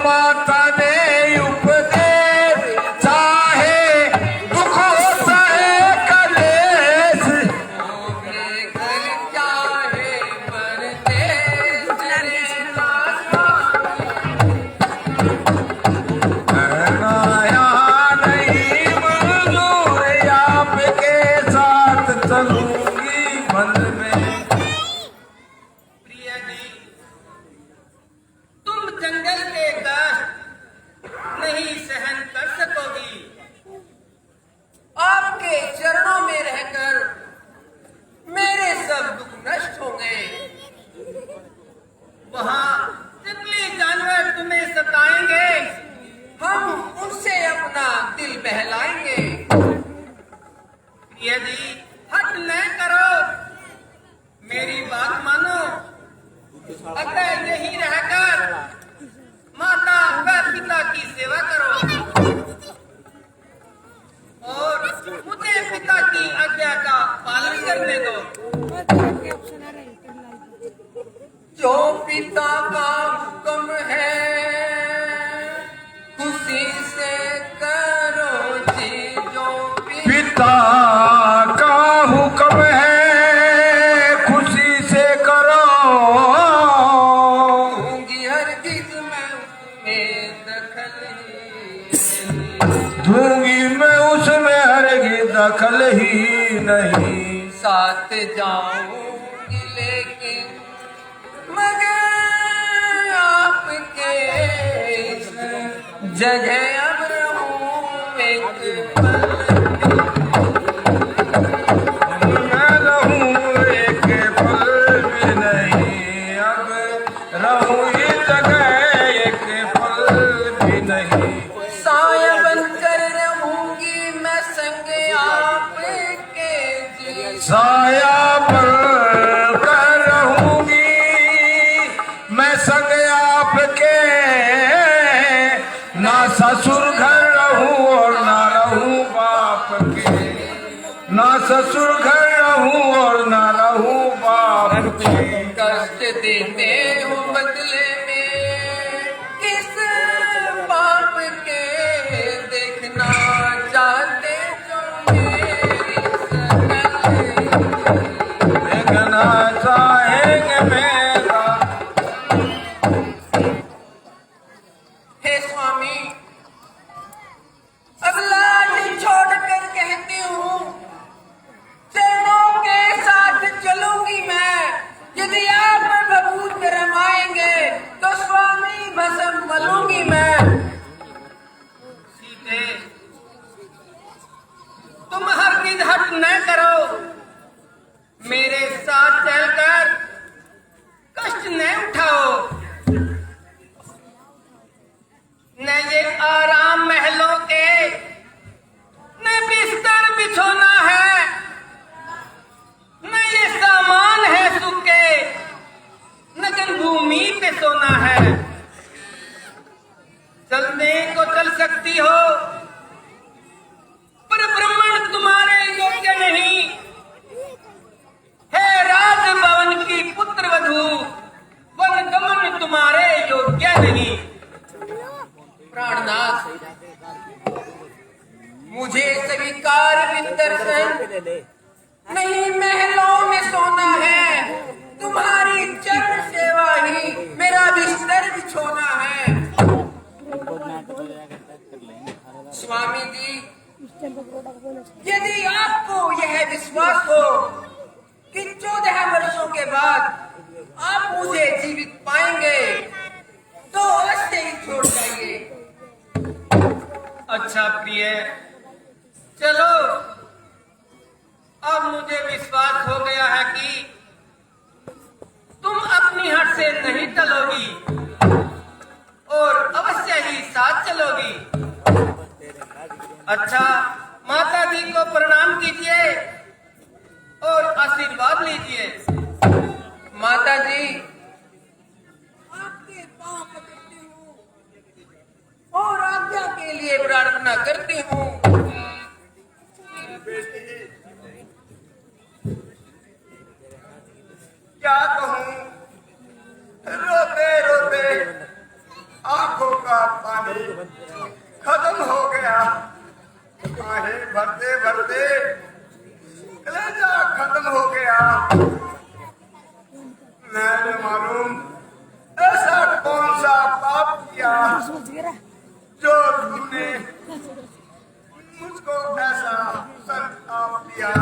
माता ने उपदेश, चाहे दुख हो चाहे कलेश। होगे घर चाहे परदेश, रहना रहना यहाँ नहीं मंजूर, आपके साथ चलूंगी वन में। प्रिय जी, तुम जंगल के कष्ट नहीं सहन कर सकोगी। आपके चरणों में रहकर मेरे सब दुख नष्ट हो गए। वहाँ जंगली जानवर तुम्हें सताएंगे। हम उनसे अपना दिल बहलाएंगे। प्रिय जी, हट न करो, मेरी बात मानो। अगर यहीं रहकर माता व पिता की सेवा करो और मुझे पिता की आज्ञा का पालन करने दो। जो पिता का हुक्म है खुशी से करो जी, जो पिता का हुक्म है खुशी से करो, दूंगी हरगिज मैं उसमें दखल ही, दूंगी मैं उसमें हरगिज दखल ही नहीं। साथ जाऊंगी लेकिन मगर आपके इस जगह अब रहूं एक पल, मैं रहूं एक पल भी नहीं, अब रहूं इस जगह एक पल भी नहीं। साया बनकर रहूंगी मैं संग आपके जी, साया बनकर रहूंगी मैं संग आपके, ना ससुर घर रहूं और ना रहूं बाप के, ना ससुर घर रहूं और ना रहूं बाप के। कष्ट देते हो बदले में किस पाप के, देखना चाहते जो मेरी शकल, देखना चाहेंगे मेरा। हे स्वामी अब लाज छोड़कर कहती हूँ चरणों के साथ चलूंगी मैं, यदि आप भभूत रमाएंगे तो स्वामी भस्म मलूंगी मैं। सीते, तुम हरगिज हट न करो, मेरे साथ चलकर कष्ट न उठाओ, न ये आराम महलों के न बिस्तर बिछोना है, न ये सामान है सुख के, न जन्मभूमि पे सोना है। चलने को चल सकती हो पर ब्राह्मण तुम्हारे योग्य नहीं है, राज भवन की पुत्र वधू वन गमन तुम्हारे योग्य नहीं। प्राणनाथ मुझे स्वीकार विदर्शन नहीं, महलों में सोना है, तुम्हारी चरण सेवा ही मेरा बिस्तर बिछोना है। स्वामी जी यदि आपको यह विश्वास हो कि 14 वर्षों के बाद आप मुझे जीवित पाएंगे तो अवश्य ही छोड़ जाइए। अच्छा प्रिय, चलो अब मुझे विश्वास हो गया है कि तुम अपनी हट से नहीं टलोगी और अवश्य ही साथ चलोगी। अच्छा, माता जी को प्रणाम कीजिए और आशीर्वाद लीजिए। माता जी आपके पांव पकड़ती हूँ और आज्ञा के लिए प्रार्थना करती हूँ। क्या कहूँ, रोते रोते आंखों का पानी खत्म हो गया, आहें भरते भरते कलेजा खत्म हो गया। मैं न मालूम ऐसा कौन सा पाप किया जो तुमने मुझको ऐसा संताप दिया।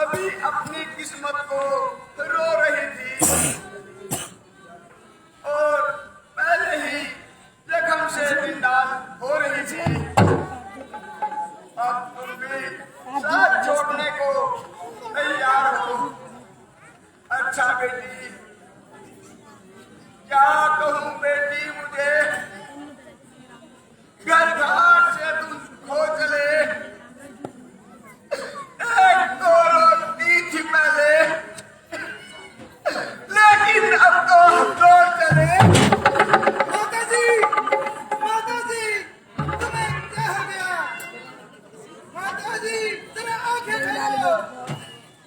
अभी अपनी किस्मत को रो रही थी और पहले ही जख्म से बिंदास हो रही थी, अब तुम भी साथ छोड़ने को तैयार हो। अच्छा बेटी, क्या कहूँ बेटी, मुझे घर घाट से तुम खो चले, एक तो रोटी थी पहले, लेकिन अब तो दो चले। माता जी तुम्हें क्या हो गया? माता जी जरा आंखें खोलो,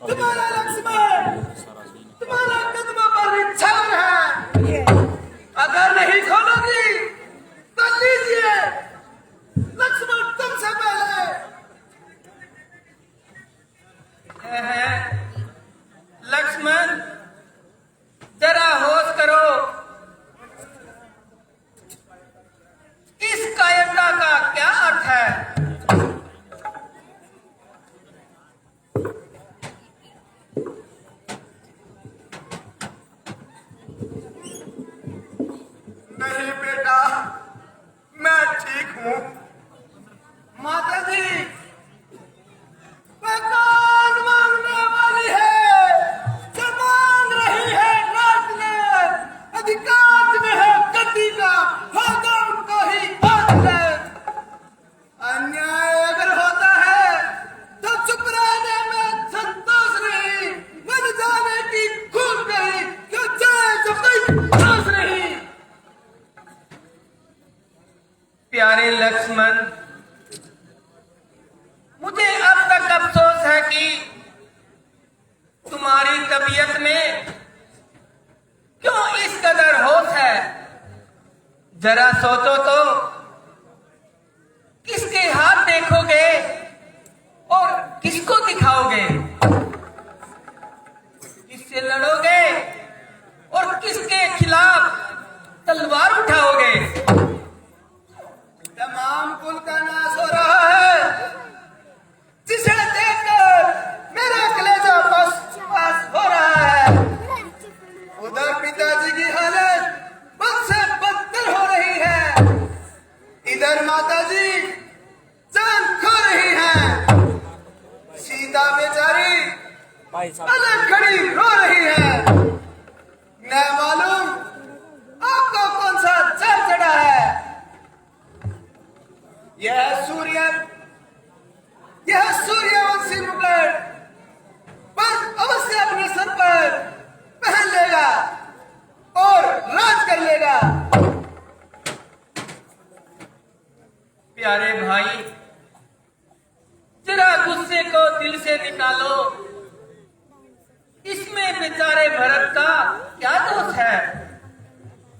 तुम्हारा लक्ष्मण जरा सोचो तो, किसके हाथ देखोगे और किसको दिखाओगे? किससे लड़ोगे और किसके खिलाफ तलवार उठाओगे? तमाम कुल का नाश हो रहा है, जिसे देखकर मेरा कलेजा बस हो रहा है। उधर पिताजी की हालत बद से बदतर हो रही है, इधर माताजी जान खो रही है, सीता बेचारी अलग खड़ी रो रही है। न मालूम आपको कौन सा चढ़ चढ़ा है। यह सूर्यवंशी मुकुट पर अवश्य अपने सर पर पहन लेगा और राज कर लेगा। प्यारे भाई, जरा गुस्से को दिल से निकालो। इसमें बेचारे भरत का क्या दोष है?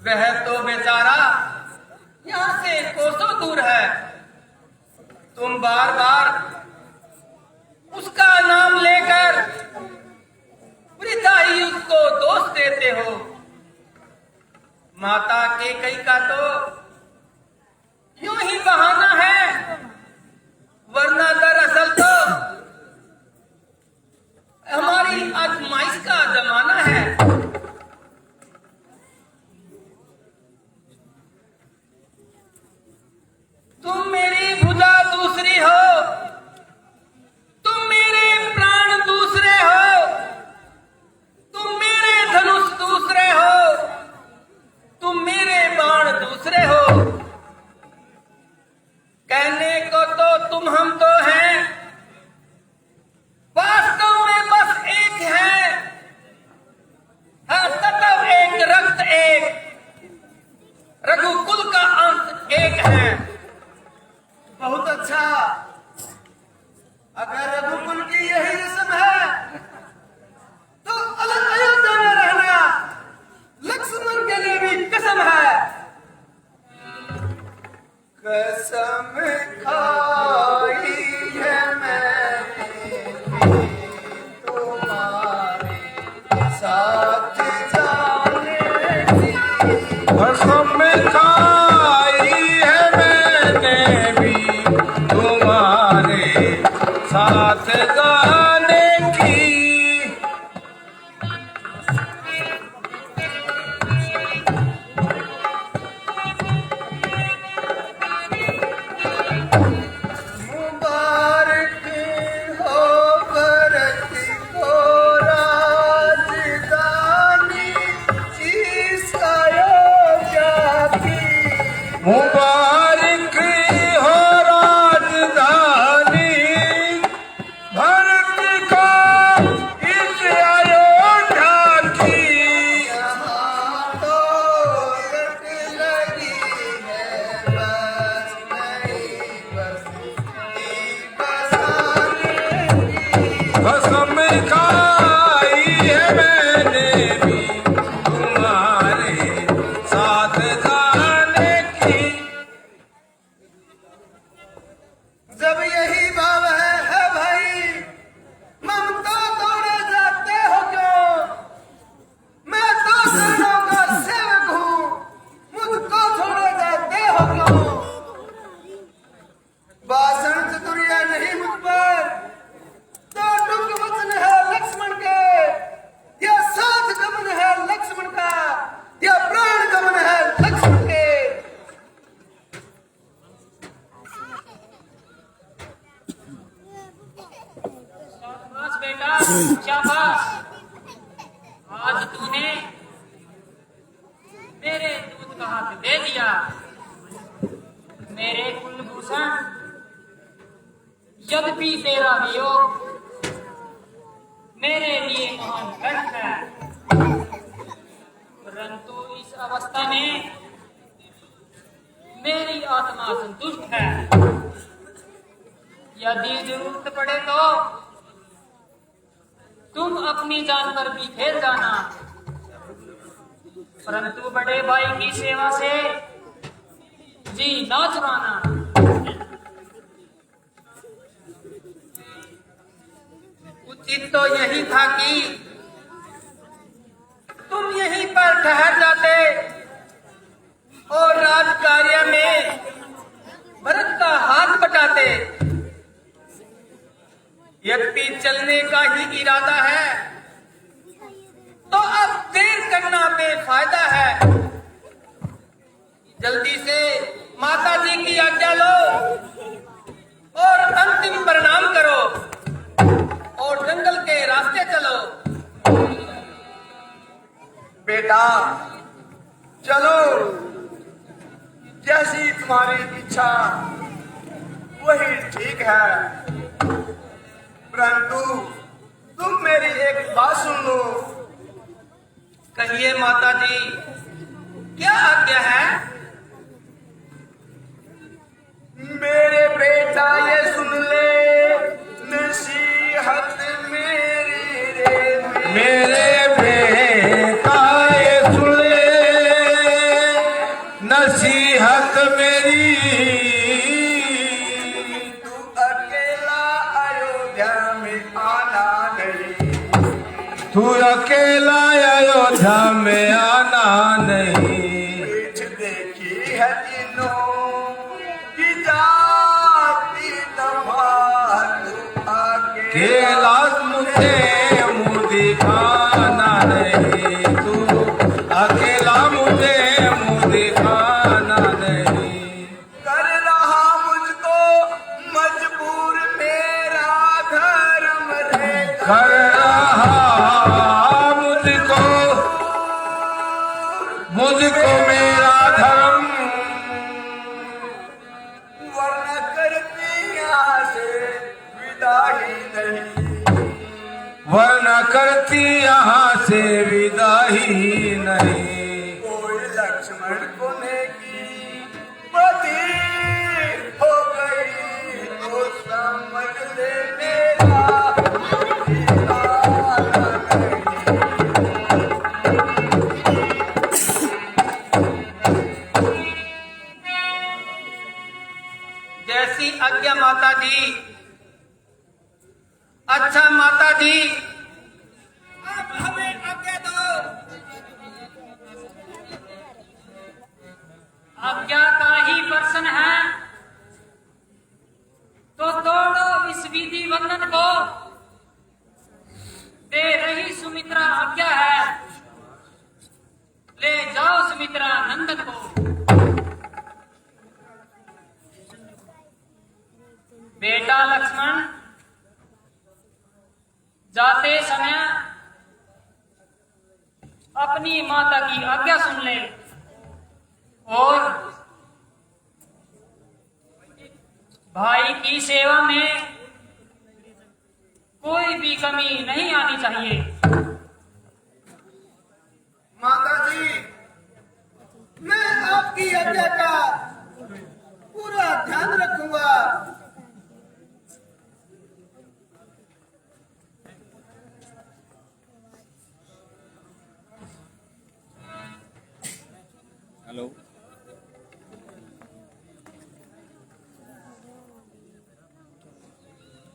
वह तो बेचारा यहाँ से कोसों दूर है। तुम बार बार उसका नाम लेकर वृथा ही उसको दोष देते हो। माता कैकेयी का तो यूं ही बहाना है, वरना दरअसल तो हमारी आजमाइश का जमाना है। तुम मेरी भुजा दूसरी हो, तुम मेरे प्राण दूसरे हो, तुम मेरे धनुष दूसरे हो, तुम मेरे बाण दूसरे हो। कहने को तो तुम हम तो हैं, वास्तव में बस एक है। तत्व एक, रक्त एक, रघुकुल का अंश एक है। बहुत अच्छा, अगर रघुकुल की यही रस्म है तो अलग अयोध्या में रहना लक्ष्मण के लिए भी कसम है। कसम खाई है मैंने तुम्हारे साथ जाने की। कसम खाई है मैंने भी तुम्हारे साथ जाने की। मुबारक हो भरत को राजधानी इस अयोध्या की। मुबारक हो राजधानी भारत को इस अयोध्या की। यहाँ तो रट लगी है बस नहीं बसती बसाने की। कसम खाई है मैंने भी तुम्हारे साथ जाने की। जब यही भाव है भाई, ममता तोड़े जाते हो क्यों? मैं तो शरणों का सेवक हूँ, मुझको छोड़े जाते हो क्यों? भाषण चतुरिया नहीं मुझ पर, तो टुक वचन है लक्ष्मण के, या साथ गमन है लक्ष्मण का, या प्राण गमन है लक्ष्मण के। शाबाश बेटा, शाबाश। आज तूने मेरे दूध का हाथ दे दिया। मेरे कुलभूषण, यद्यपि तेरा वियोग मेरे लिए महान कष्ट है, परंतु इस अवस्था में मेरी आत्मा संतुष्ट है। यदि जरूरत पड़े तो तुम अपनी जान पर भी खेल जाना, परंतु बड़े भाई की सेवा से जी ना चुराना। उचित तो यही था कि तुम यहीं पर ठहर जाते और राजकार्य में भरत का हाथ बटाते। यद्यपि चलने का ही इरादा है तो अब देर करना बेफायदा है। जल्दी से माता जी की आज्ञा लो और अंतिम प्रणाम करो और जंगल के रास्ते चलो। बेटा चलो, जैसी तुम्हारी इच्छा वही ठीक है, परंतु तुम मेरी एक बात सुन लो। कहिए माता जी, क्या आज्ञा है? मेरे बेटा ये सुन ले नसीहत मेरी रे, मेरे बेटा ये सुन ले नसीहत मेरी, तू अकेला अयोध्या में आना नहीं, तू अकेला अयोध्या में आना नहीं। पीठ देखी है तीनों की जाति तबाह, तू अकेला मुझे मुँह दिखाना नहीं, तू अकेला मुझे मुँह दिखाना नहीं। कर रहा मुझको मजबूर मेरा धर्म रे, कर रहा मुझको मेरा धर्म, वरना करती यहाँ से विदा ही नहीं, वरना करती यहाँ से विदा ही नहीं। कोई लक्ष्मण को नेकी पति हो गई तो समझ ले मेरा जैसी आज्ञा माता जी। अच्छा माता जी, अब हमें आज्ञा दो। आज्ञा का ही प्रश्न है तो तोड़ो इस विधि बंधन को। दे रही सुमित्रा आज्ञा है, ले जाओ सुमित्रा नंदन को। बेटा लक्ष्मण, जाते समय अपनी माता की आज्ञा सुन ले और भाई की सेवा में कोई भी कमी नहीं आनी चाहिए। माता जी, मैं आपकी आज्ञा का पूरा ध्यान रखूंगा।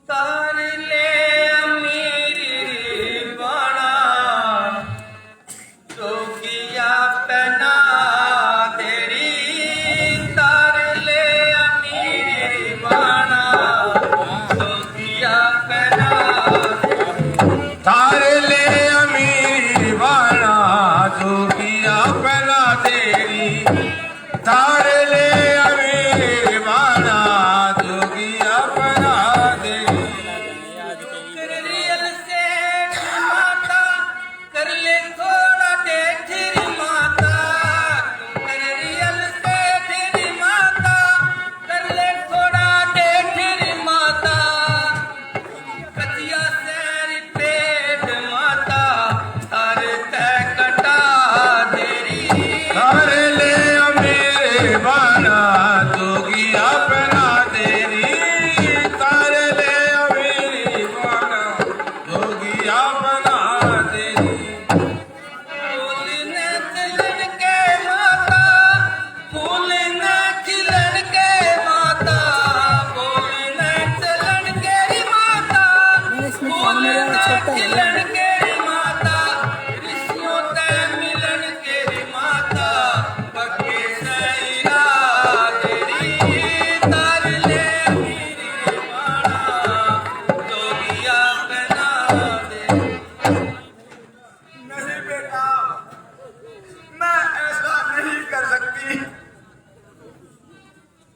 तार ले मेरी बाणा, तो किया पहना तेरी। तार ले मेरी बाणा, तो किया पहना। तार ले अमीर वाणा, जो किया पहला तेरी।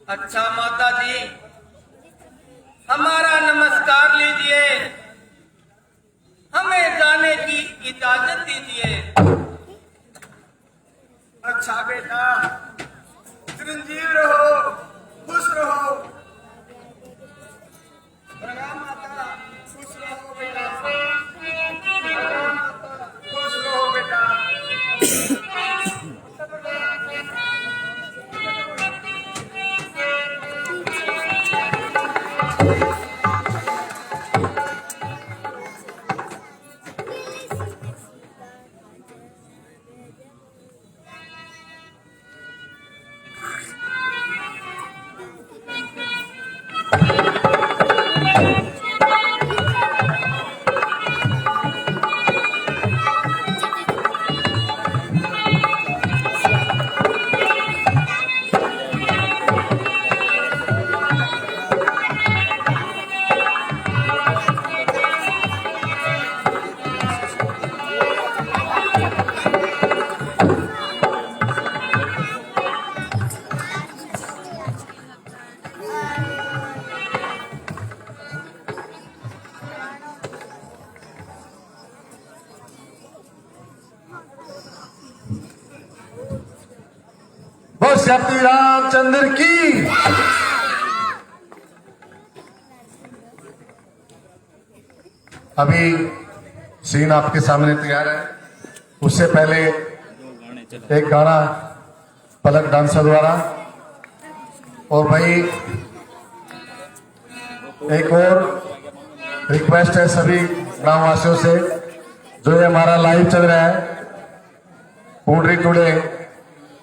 अच्छा माता जी, हमारा नमस्कार लीजिए, हमें जाने की इजाजत दीजिए। अच्छा बेटा, चिरंजीव रहो, खुश रहो। प्रणाम माता, खुश रहो बेटा। प्रणाम माता, खुश रहो बेटा। बोल श्री रामचंद्र की। अभी सीन आपके सामने तैयार है, उससे पहले एक गाना पलक डांसर द्वारा। और भाई एक और रिक्वेस्ट है सभी ग्रामवासियों से, जो ये हमारा लाइव चल रहा है पूर्णी टुडे,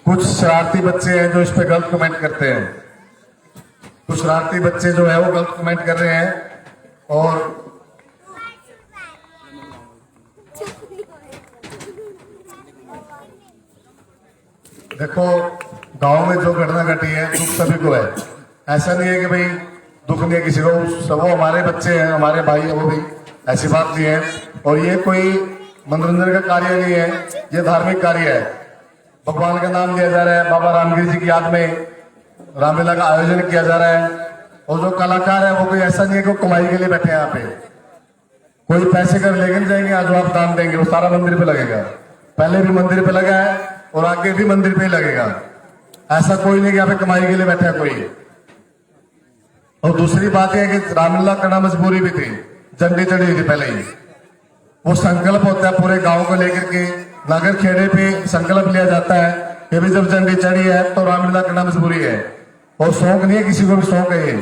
कुछ शरारती बच्चे हैं जो इस पे गलत कमेंट करते हैं। कुछ शरारती बच्चे जो है वो गलत कमेंट कर रहे हैं। और देखो, गांव में जो घटना घटी है दुख सभी को है। ऐसा नहीं है कि भाई दुख नहीं है किसी को, सब वो हमारे बच्चे हैं, हमारे भाई है वो भी, ऐसी बात नहीं है। और ये कोई मनोरंजन का कार्य नहीं है, ये धार्मिक कार्य है। भगवान का नाम लिया जा रहा है, बाबा रामगिरी जी की याद में रामलीला का आयोजन किया जा रहा है। और जो कलाकार है वो कोई ऐसा नहीं है कि वो कमाई के लिए बैठे हैं यहाँ पे, कोई पैसे कर लेके नहीं जाएंगे। आज जो आप दान देंगे वो सारा मंदिर पे लगेगा, पहले भी मंदिर पे लगा है और आगे भी मंदिर पे ही लगेगा। ऐसा कोई नहीं कि यहाँ पे कमाई के लिए बैठा है कोई। और दूसरी बात यह है कि रामलीला करना मजबूरी भी थी, झंडी चढ़ी हुई थी पहले ही। वो संकल्प होता है पूरे गांव को लेकर के, नगर खेड़े पे संकल्प लिया जाता है कि भी जब झंडी चढ़ी है तो रामलीला करना मजबूरी है। और शौक नहीं है, किसी को भी शौक है। ये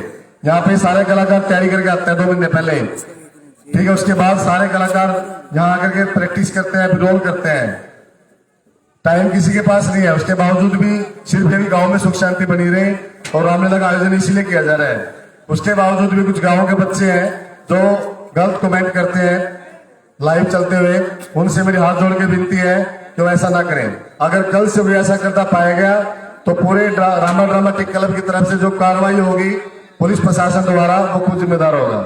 यहाँ पे सारे कलाकार तैयारी करके आते हैं 2 महीने पहले, ठीक है। उसके बाद सारे कलाकार यहाँ आकर के प्रैक्टिस करते हैं, रोल करते हैं। टाइम किसी के पास नहीं है, उसके बावजूद भी सिर्फ यदि गांव में सुख शांति बनी रहे, और रामलीला का आयोजन इसीलिए किया जा रहा है। उसके बावजूद भी कुछ गांव के बच्चे हैं जो गलत कमेंट करते हैं लाइव चलते हुए। उनसे मेरी हाथ जोड़ के विनती है कि वो ऐसा ना करें। अगर कल से भी ऐसा करता पाया गया तो पूरे रामा ड्रामेटिक क्लब की तरफ से जो कार्रवाई होगी पुलिस प्रशासन द्वारा, वो खुद जिम्मेदार होगा।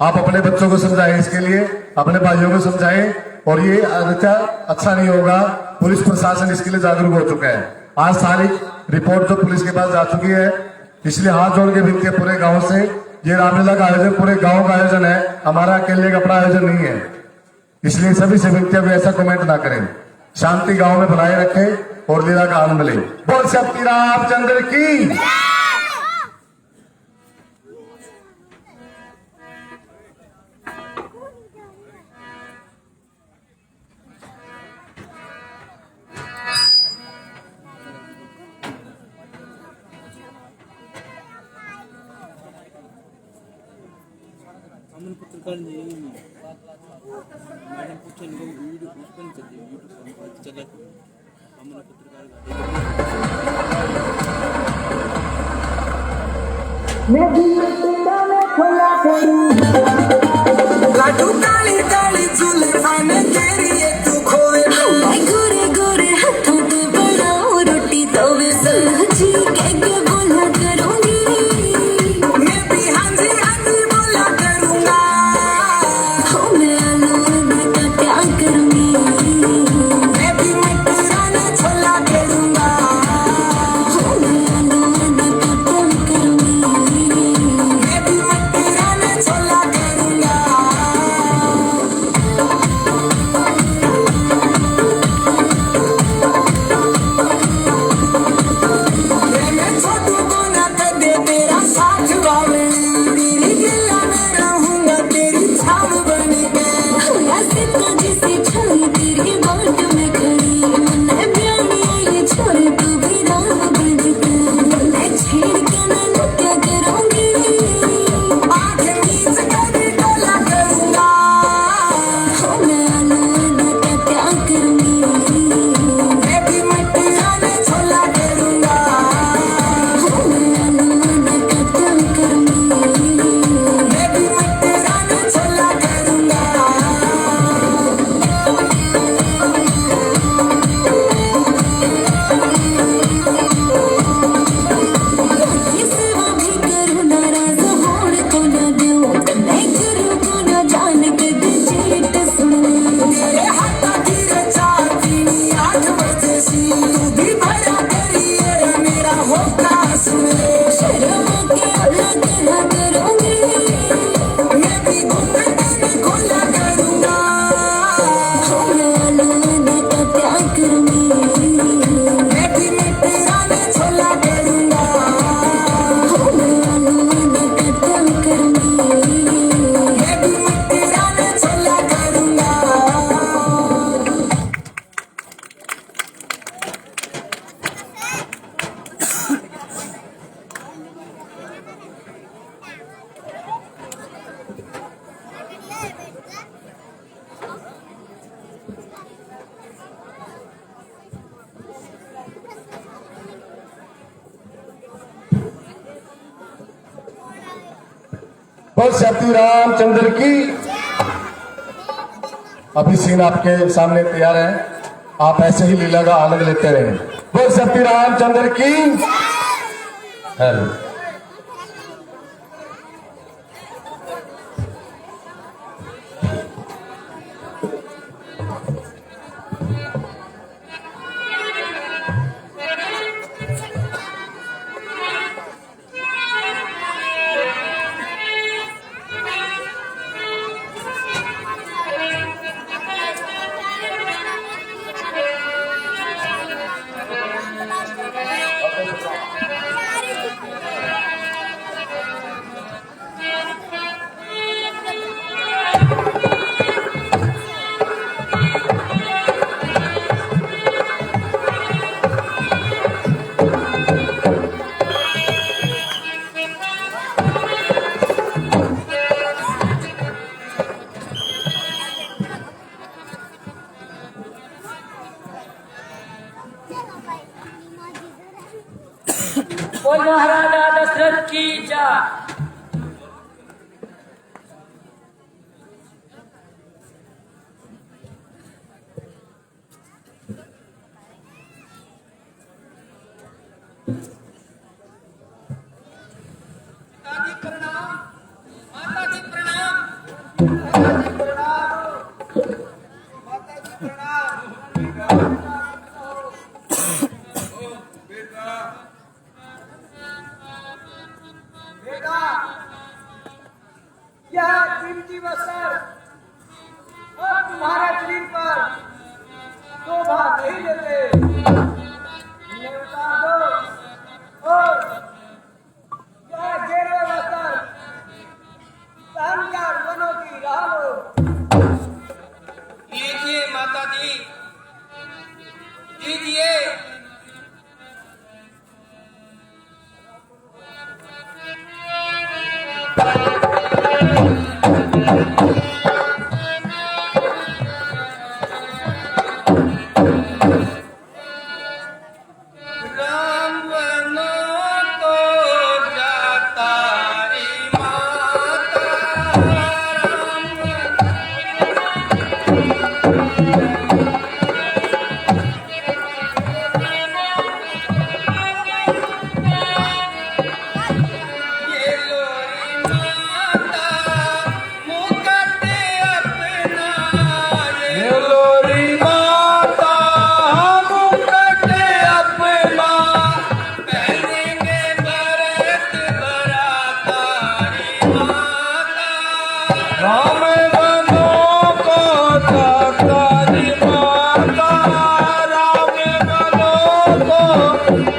आप अपने बच्चों को समझाएं, इसके लिए अपने भाइयों को समझाएं। और ये अच्छा नहीं होगा, पुलिस प्रशासन इसके लिए जागरूक हो चुका है। आज सारी रिपोर्ट तो पुलिस के पास जा चुकी है, इसलिए हाथ जोड़ के विनती है पूरे गांव से, ये रामलीला का आयोजन पूरे गांव का आयोजन है, हमारा अकेले का अपना आयोजन नहीं है। इसलिए सभी से विनती है ऐसा कमेंट ना करें, शांति गांव में बनाए रखें और लीला का आनंद लें। बोल श्री रामचंद्र की। पत्रकार मैडम पूछे वीडियो उसमें चले लाडू काली काली जुल्फान तेरी ये तू खोए गोरे गोरे हाथों पे बनाओ रोटी तवे सब्जी कैसे बोला करूंगी मैं भी हाजी हाजी बोला करूंगा हो मैं आलू का क्या करूंगी मैं भी मटराना छोला करूंगा हो मैं आलू का क्या बोल श्री रामचंद्र की। अभी सीन आपके सामने तैयार है, आप ऐसे ही लीला का आनंद लेते रहे। बोल श्री रामचंद्र की। हेलो। बोल महाराजा दशरथ की जय। पिताजी प्रणाम, माताजी प्रणाम। बेटा, यह कीमती वस्त्र और तुम्हारे शरीर पर शोभा नहीं देते, इन्हें उतार दो और यह गेरुआ वस्त्र पहनकर वनों की राह लो। लीजिए माताजी, लीजिए। राम वनों को जाता रे माता, ये लोरी माता मुकुट अपना, ये लोरी माता मुकुट अपना पहनेंगे भरत भराता रे माता। राम बनों को जाता रे माता, राम बनों को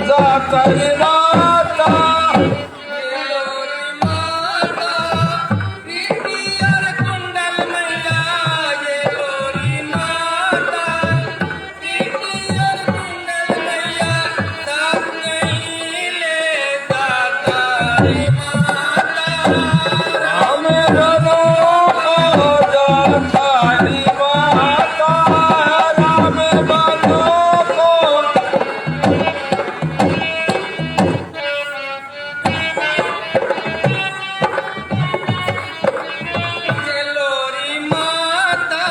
जाता रे माता। ये लोरी माता रीति और कुंडल मैया, ये लोरी माता रीति और कुंडल मैया, साथ नहीं ले जाता रे माता। राम बनों को जाता रे माता, राम बनों को। ये लोरी माता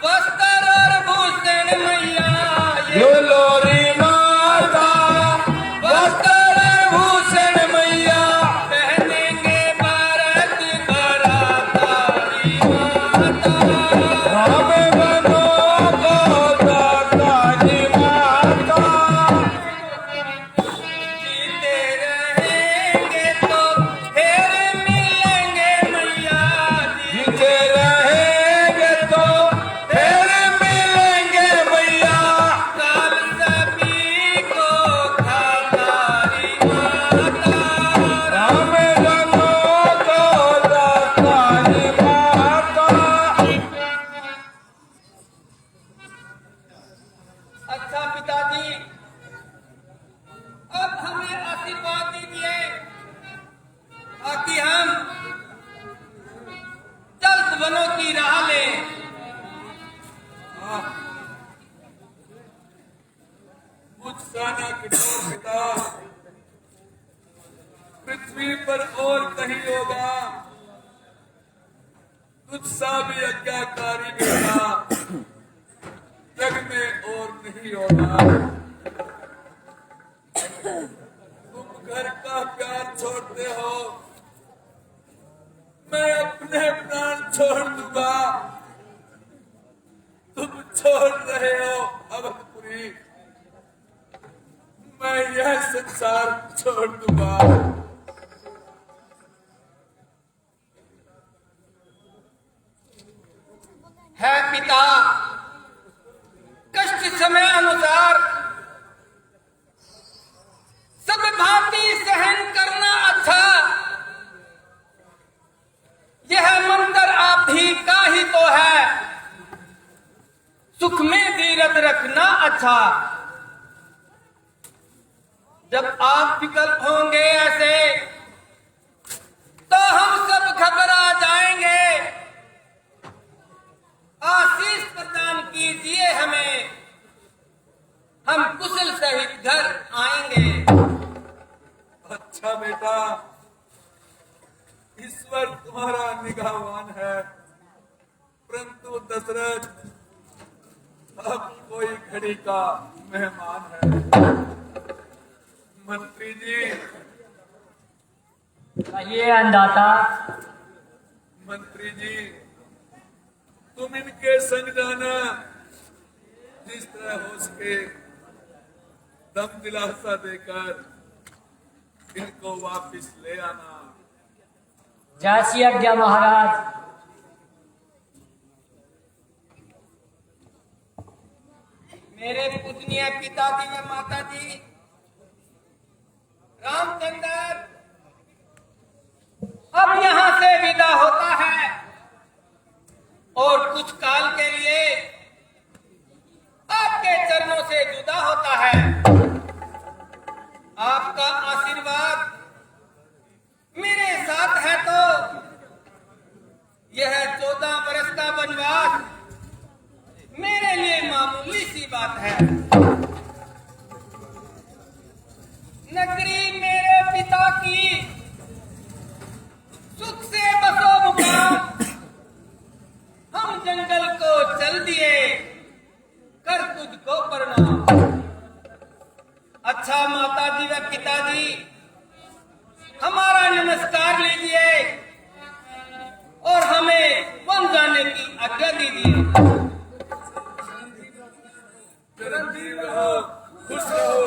वस्त्र और भूषण मैया, ये लोरी माता वस्त्र भूषण मैया, पहनेंगे भारत भराता रे माता। राम बनों को जाता रे माता। जीते रहेंगे तो फिर मिलेंगे मैया, जीते रहेंगे तो फिर मिलेंगे मैया। काल सभी को खाता रे माता। राम बनों को जाता रे माता। अच्छा पिताजी, अब हमें आशीर्वाद दीजिए ताकि हम जल्द वनों की राह लें। उत्साना कठोर पिता, पृथ्वी पर और कहीं होगा तुझसा भी आज्ञाकारी बेटा जग में और नहीं होगा। तुम घर का प्यार छोड़ते हो, मैं अपने प्राण छोड़ दूंगा। तुम छोड़ रहे हो अवधपुरी, मैं यह संसार छोड़ दूंगा। है पिता, कष्ट समय अनुसार सब भांति सहन करना अच्छा। यह मंत्र आप ही का ही तो है, सुख में धीरज रखना अच्छा। जब आप विकल्प होंगे ऐसे तो हम सब घबरा जाएंगे। आशीष प्रदान कीजिए हमें, हम कुशल सहित घर आएंगे। अच्छा बेटा, ईश्वर तुम्हारा निगाहवान है, परंतु दशरथ अब कोई घड़ी का मेहमान है। मंत्री जी, कहिए अन्नदाता। मंत्री जी, तुम इनके संग जाना, जिस तरह हो सके दम दिलासा देकर इनको वापस ले आना। जैसी आज्ञा महाराज। मेरे पूजनीय पिताजी व माता जी रामचंद्र अब यहाँ से विदा होता है और कुछ काल के लिए आपके चरणों से जुदा होता है। आपका आशीर्वाद मेरे साथ है तो यह 14 वर्ष का वनवास मेरे लिए मामूली सी बात है। नगरी मेरे पिता की सुख से बसो मुकाम, हम जंगल को चल दिए कर तुझको प्रणाम। अच्छा माता जी व पिताजी, हमारा नमस्कार लीजिए और हमें वन जाने की आज्ञा दीजिए। चिरंजीव रहो, खुश रहो।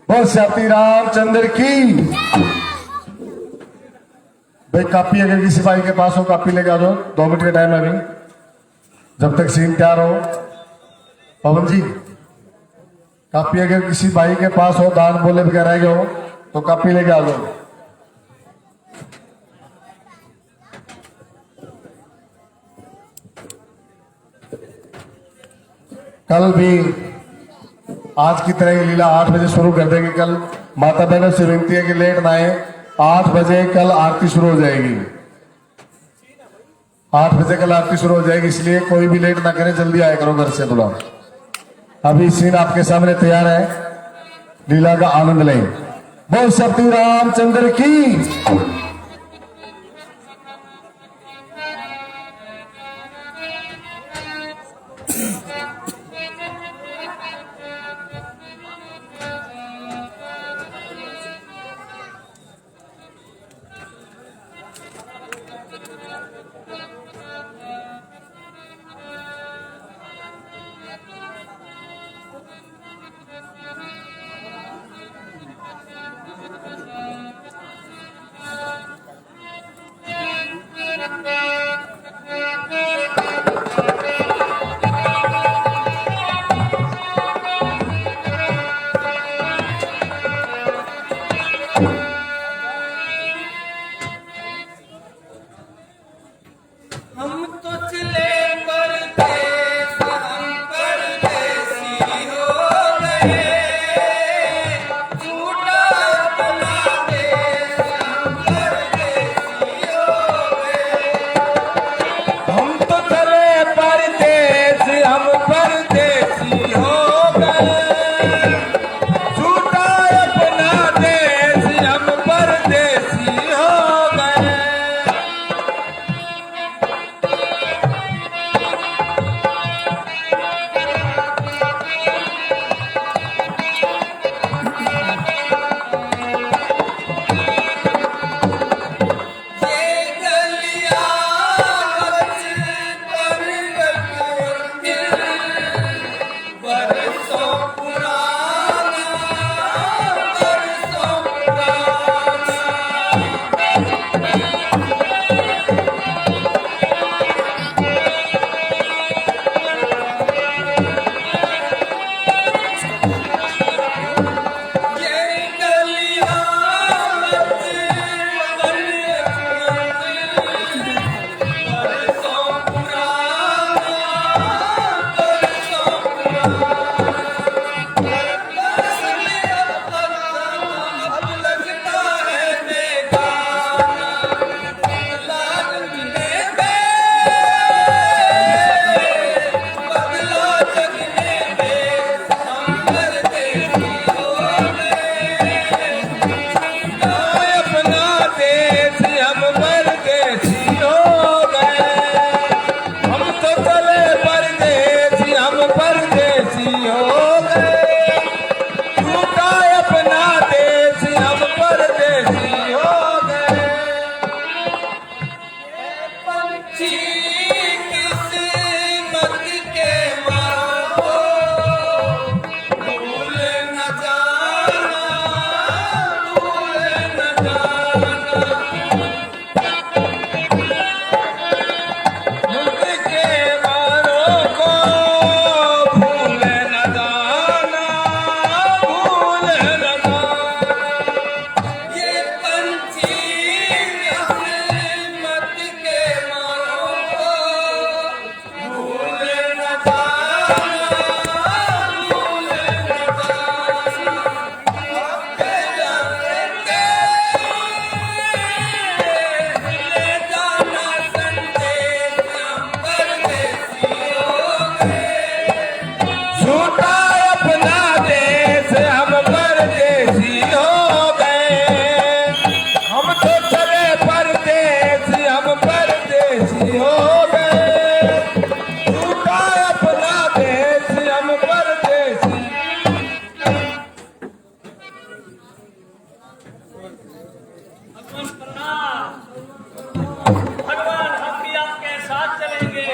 बोल श्री रामचंद्र की। भाई कापी अगर किसी भाई के पास हो, कापी लेके आ जाओ, 2 मिनट का टाइम है अभी, जब तक सीन तैयार हो। पवन जी, कापी अगर किसी भाई के पास हो, दान बोले बगैर रह गए हो तो कापी लेके आ जाओ। कल भी आज की तरह लीला 8 बजे शुरू कर देंगे। कल माता बहनों से विनती है कि लेट ना आए। 8 बजे कल आरती शुरू हो जाएगी। 8 बजे कल आरती शुरू हो जाएगी, इसलिए कोई भी लेट ना करे, जल्दी आया करो घर से थोड़ा। अभी सीन आपके सामने तैयार है, लीला का आनंद लें। बोल श्री रामचंद्र की। प्रणाम। भगवान हम भी आपके साथ चलेंगे।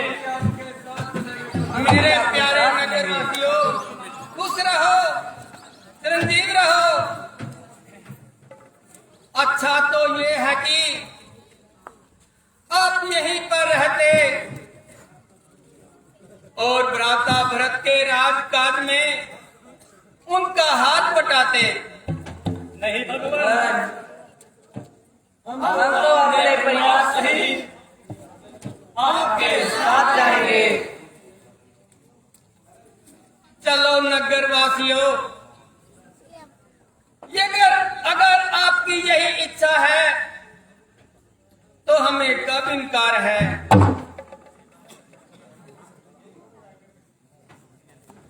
मेरे प्यारे नगरवासियों, खुश रहो, चिरंजीव रहो। अच्छा तो ये है कि आप यहीं पर रहते और भ्राता भरत के राजकाज में उनका हाथ बटाते। नहीं भगवान, हम तो अपने प्रयास सहित आपके साथ जाएंगे। चलो नगरवासियों, अगर आपकी यही इच्छा है तो हमें कब इनकार है।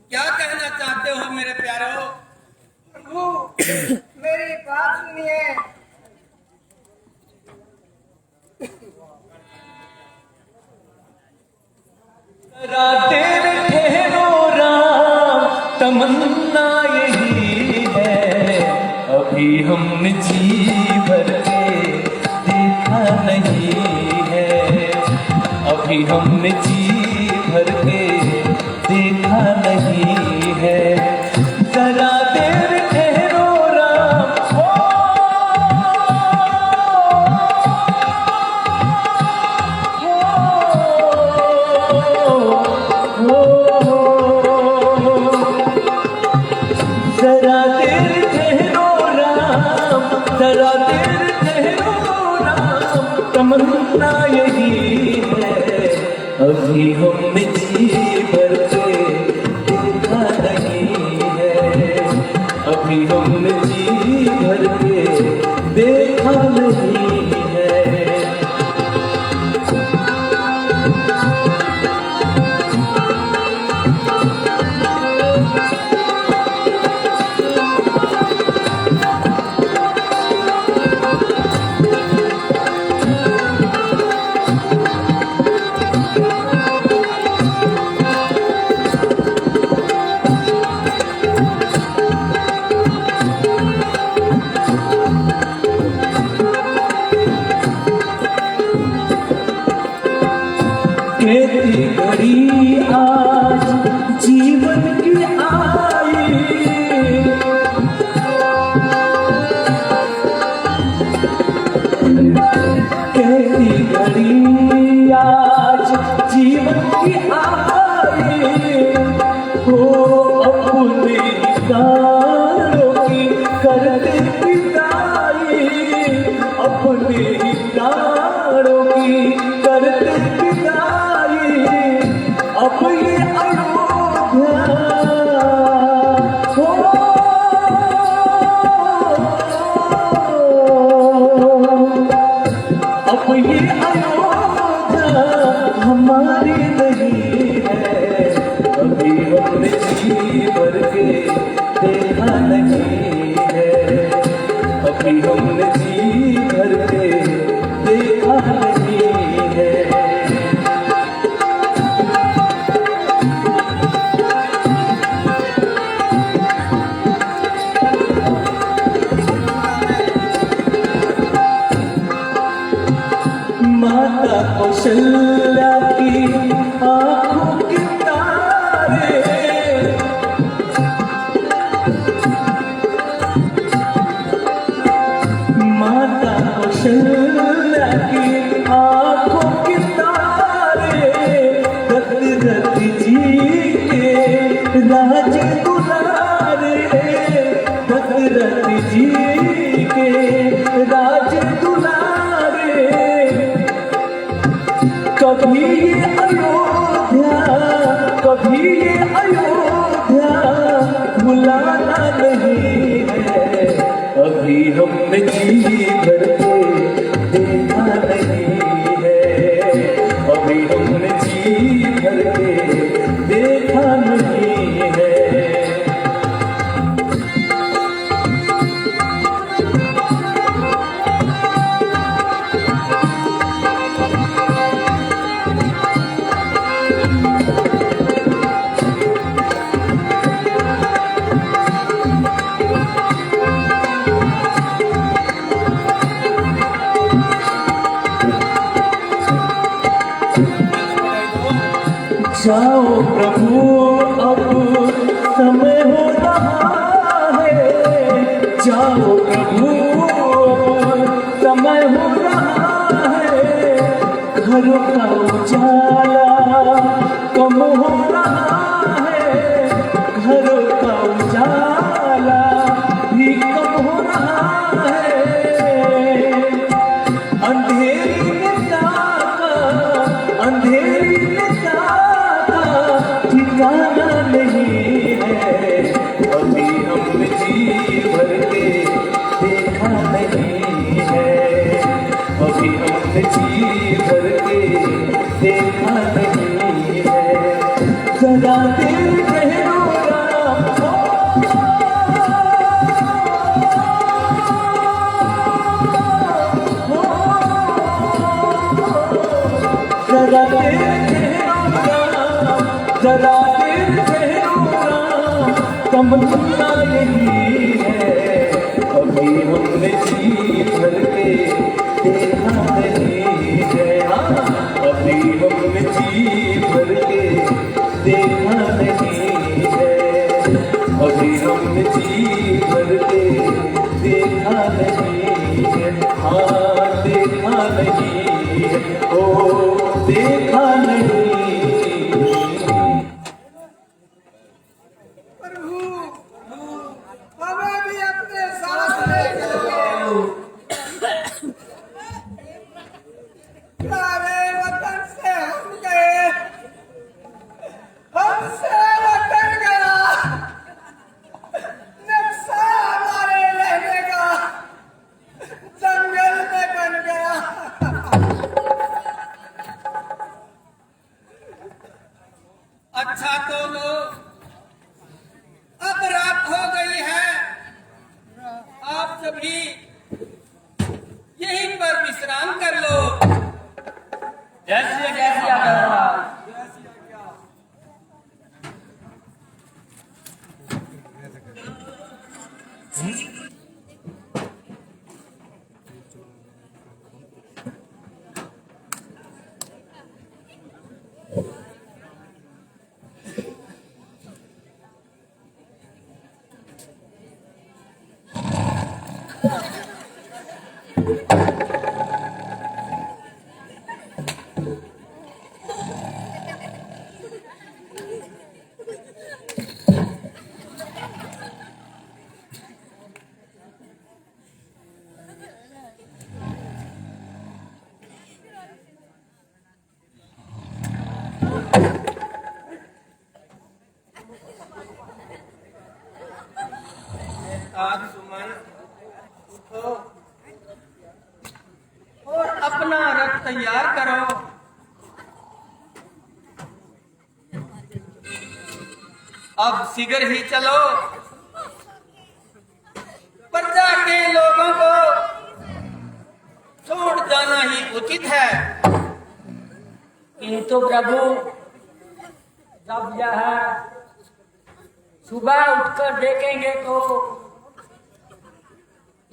क्या कहना चाहते हो मेरे प्यारो? प्रभु मेरी बात सुनिए। तेरे ठहरो राम, तमन्ना यही है। अभी हमने जी भर के देखा नहीं है। अभी हमने जी भर के देखा नहीं है। जरा देर ठहरो राम, जरा देर ठहरो राम, जरा देर ठहरो राम, तमन्ना यही है। अभी हमने जी भर के देखा नहीं है। अभी हमने जी भर के देखा नहीं है। कहती घड़ी आज जीवन की आई, कहती घड़ी आज जीवन की आई। हो अपने गानों की करते विदाई, अपने गानों की करते विदाई। अब ये अयोध्या हो, अब ये अयोध्या हमारी नहीं है। अभी हमने जी भर के देखा नहीं है। अभी हमने जी भर के देखा नहीं है। माता कौशल्या की आंखों के तारे, माता कौशल्या की आंखों के तारे। दशरथ जी के राज दुलारे, दशरथ जी के राज दुलारे। कभी ये अयोध्या, कभी ये अयोध्या भुलाना नहीं है। अभी हमने जी भर के देखा नहीं है। अभी हमने जी भर के देखा नहीं है। जाओ प्रभु अब समय हो रहा है, जाओ प्रभु समय हो रहा है, घरों का उजाला कम हो रहा है, घरों का उजाला भी कम हो रहा है, अंधेरी में ताका, अंधेरी में ताका ठिकाना नहीं है, अभी हमने जी भर के देखा नहीं है, अभी हमने जी भर के देखा नहीं है, जरा दिल ठहरो जरा दिल ठहरो तमन्ना यही है, अभी हमने जी भर के देखा नहीं है, अभी हमने जी भर के देखा नहीं है, अभी हमने जी भर के देखा नहीं है, हाँ देखा नहीं है, ओ देखा नहीं। प्रभु हमें भी अपने साथ ले चलो, प्यारे वतन से हम गए, हमसे वतन गया, नक्शा हमारे रहने का जंगल में बन गया। अच्छा तो लो, अब रात हो गई है, आप सभी यहीं पर विश्राम कर लो। जैसे जैसे महाराज। आज सुमन उठो और अपना रथ तैयार करो। अब शीघ्र ही चलो, प्रजा के लोगों को छोड़ जाना ही उचित है। किंतु प्रभु जब यह सुबह उठकर देखेंगे तो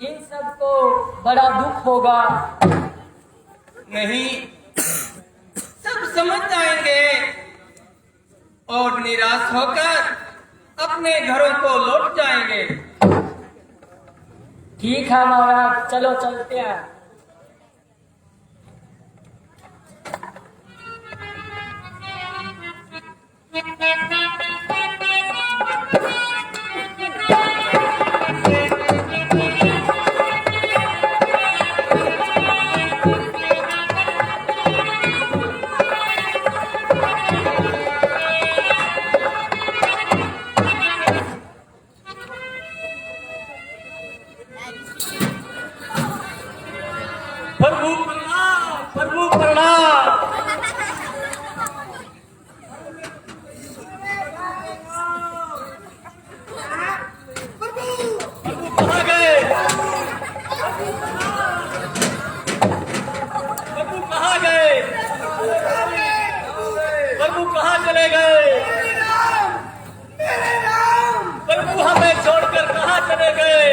इन सबको बड़ा दुख होगा। नहीं, सब समझ जाएंगे और निराश होकर अपने घरों को लौट जाएंगे। ठीक है महाराज, चलो चलते हैं। प्रभु प्रणाम, प्रभु प्रणाम। प्रभु कहाँ गए? प्रभु कहाँ गए? प्रभु कहाँ चले गए? प्रभु हमें छोड़कर कहाँ चले गए?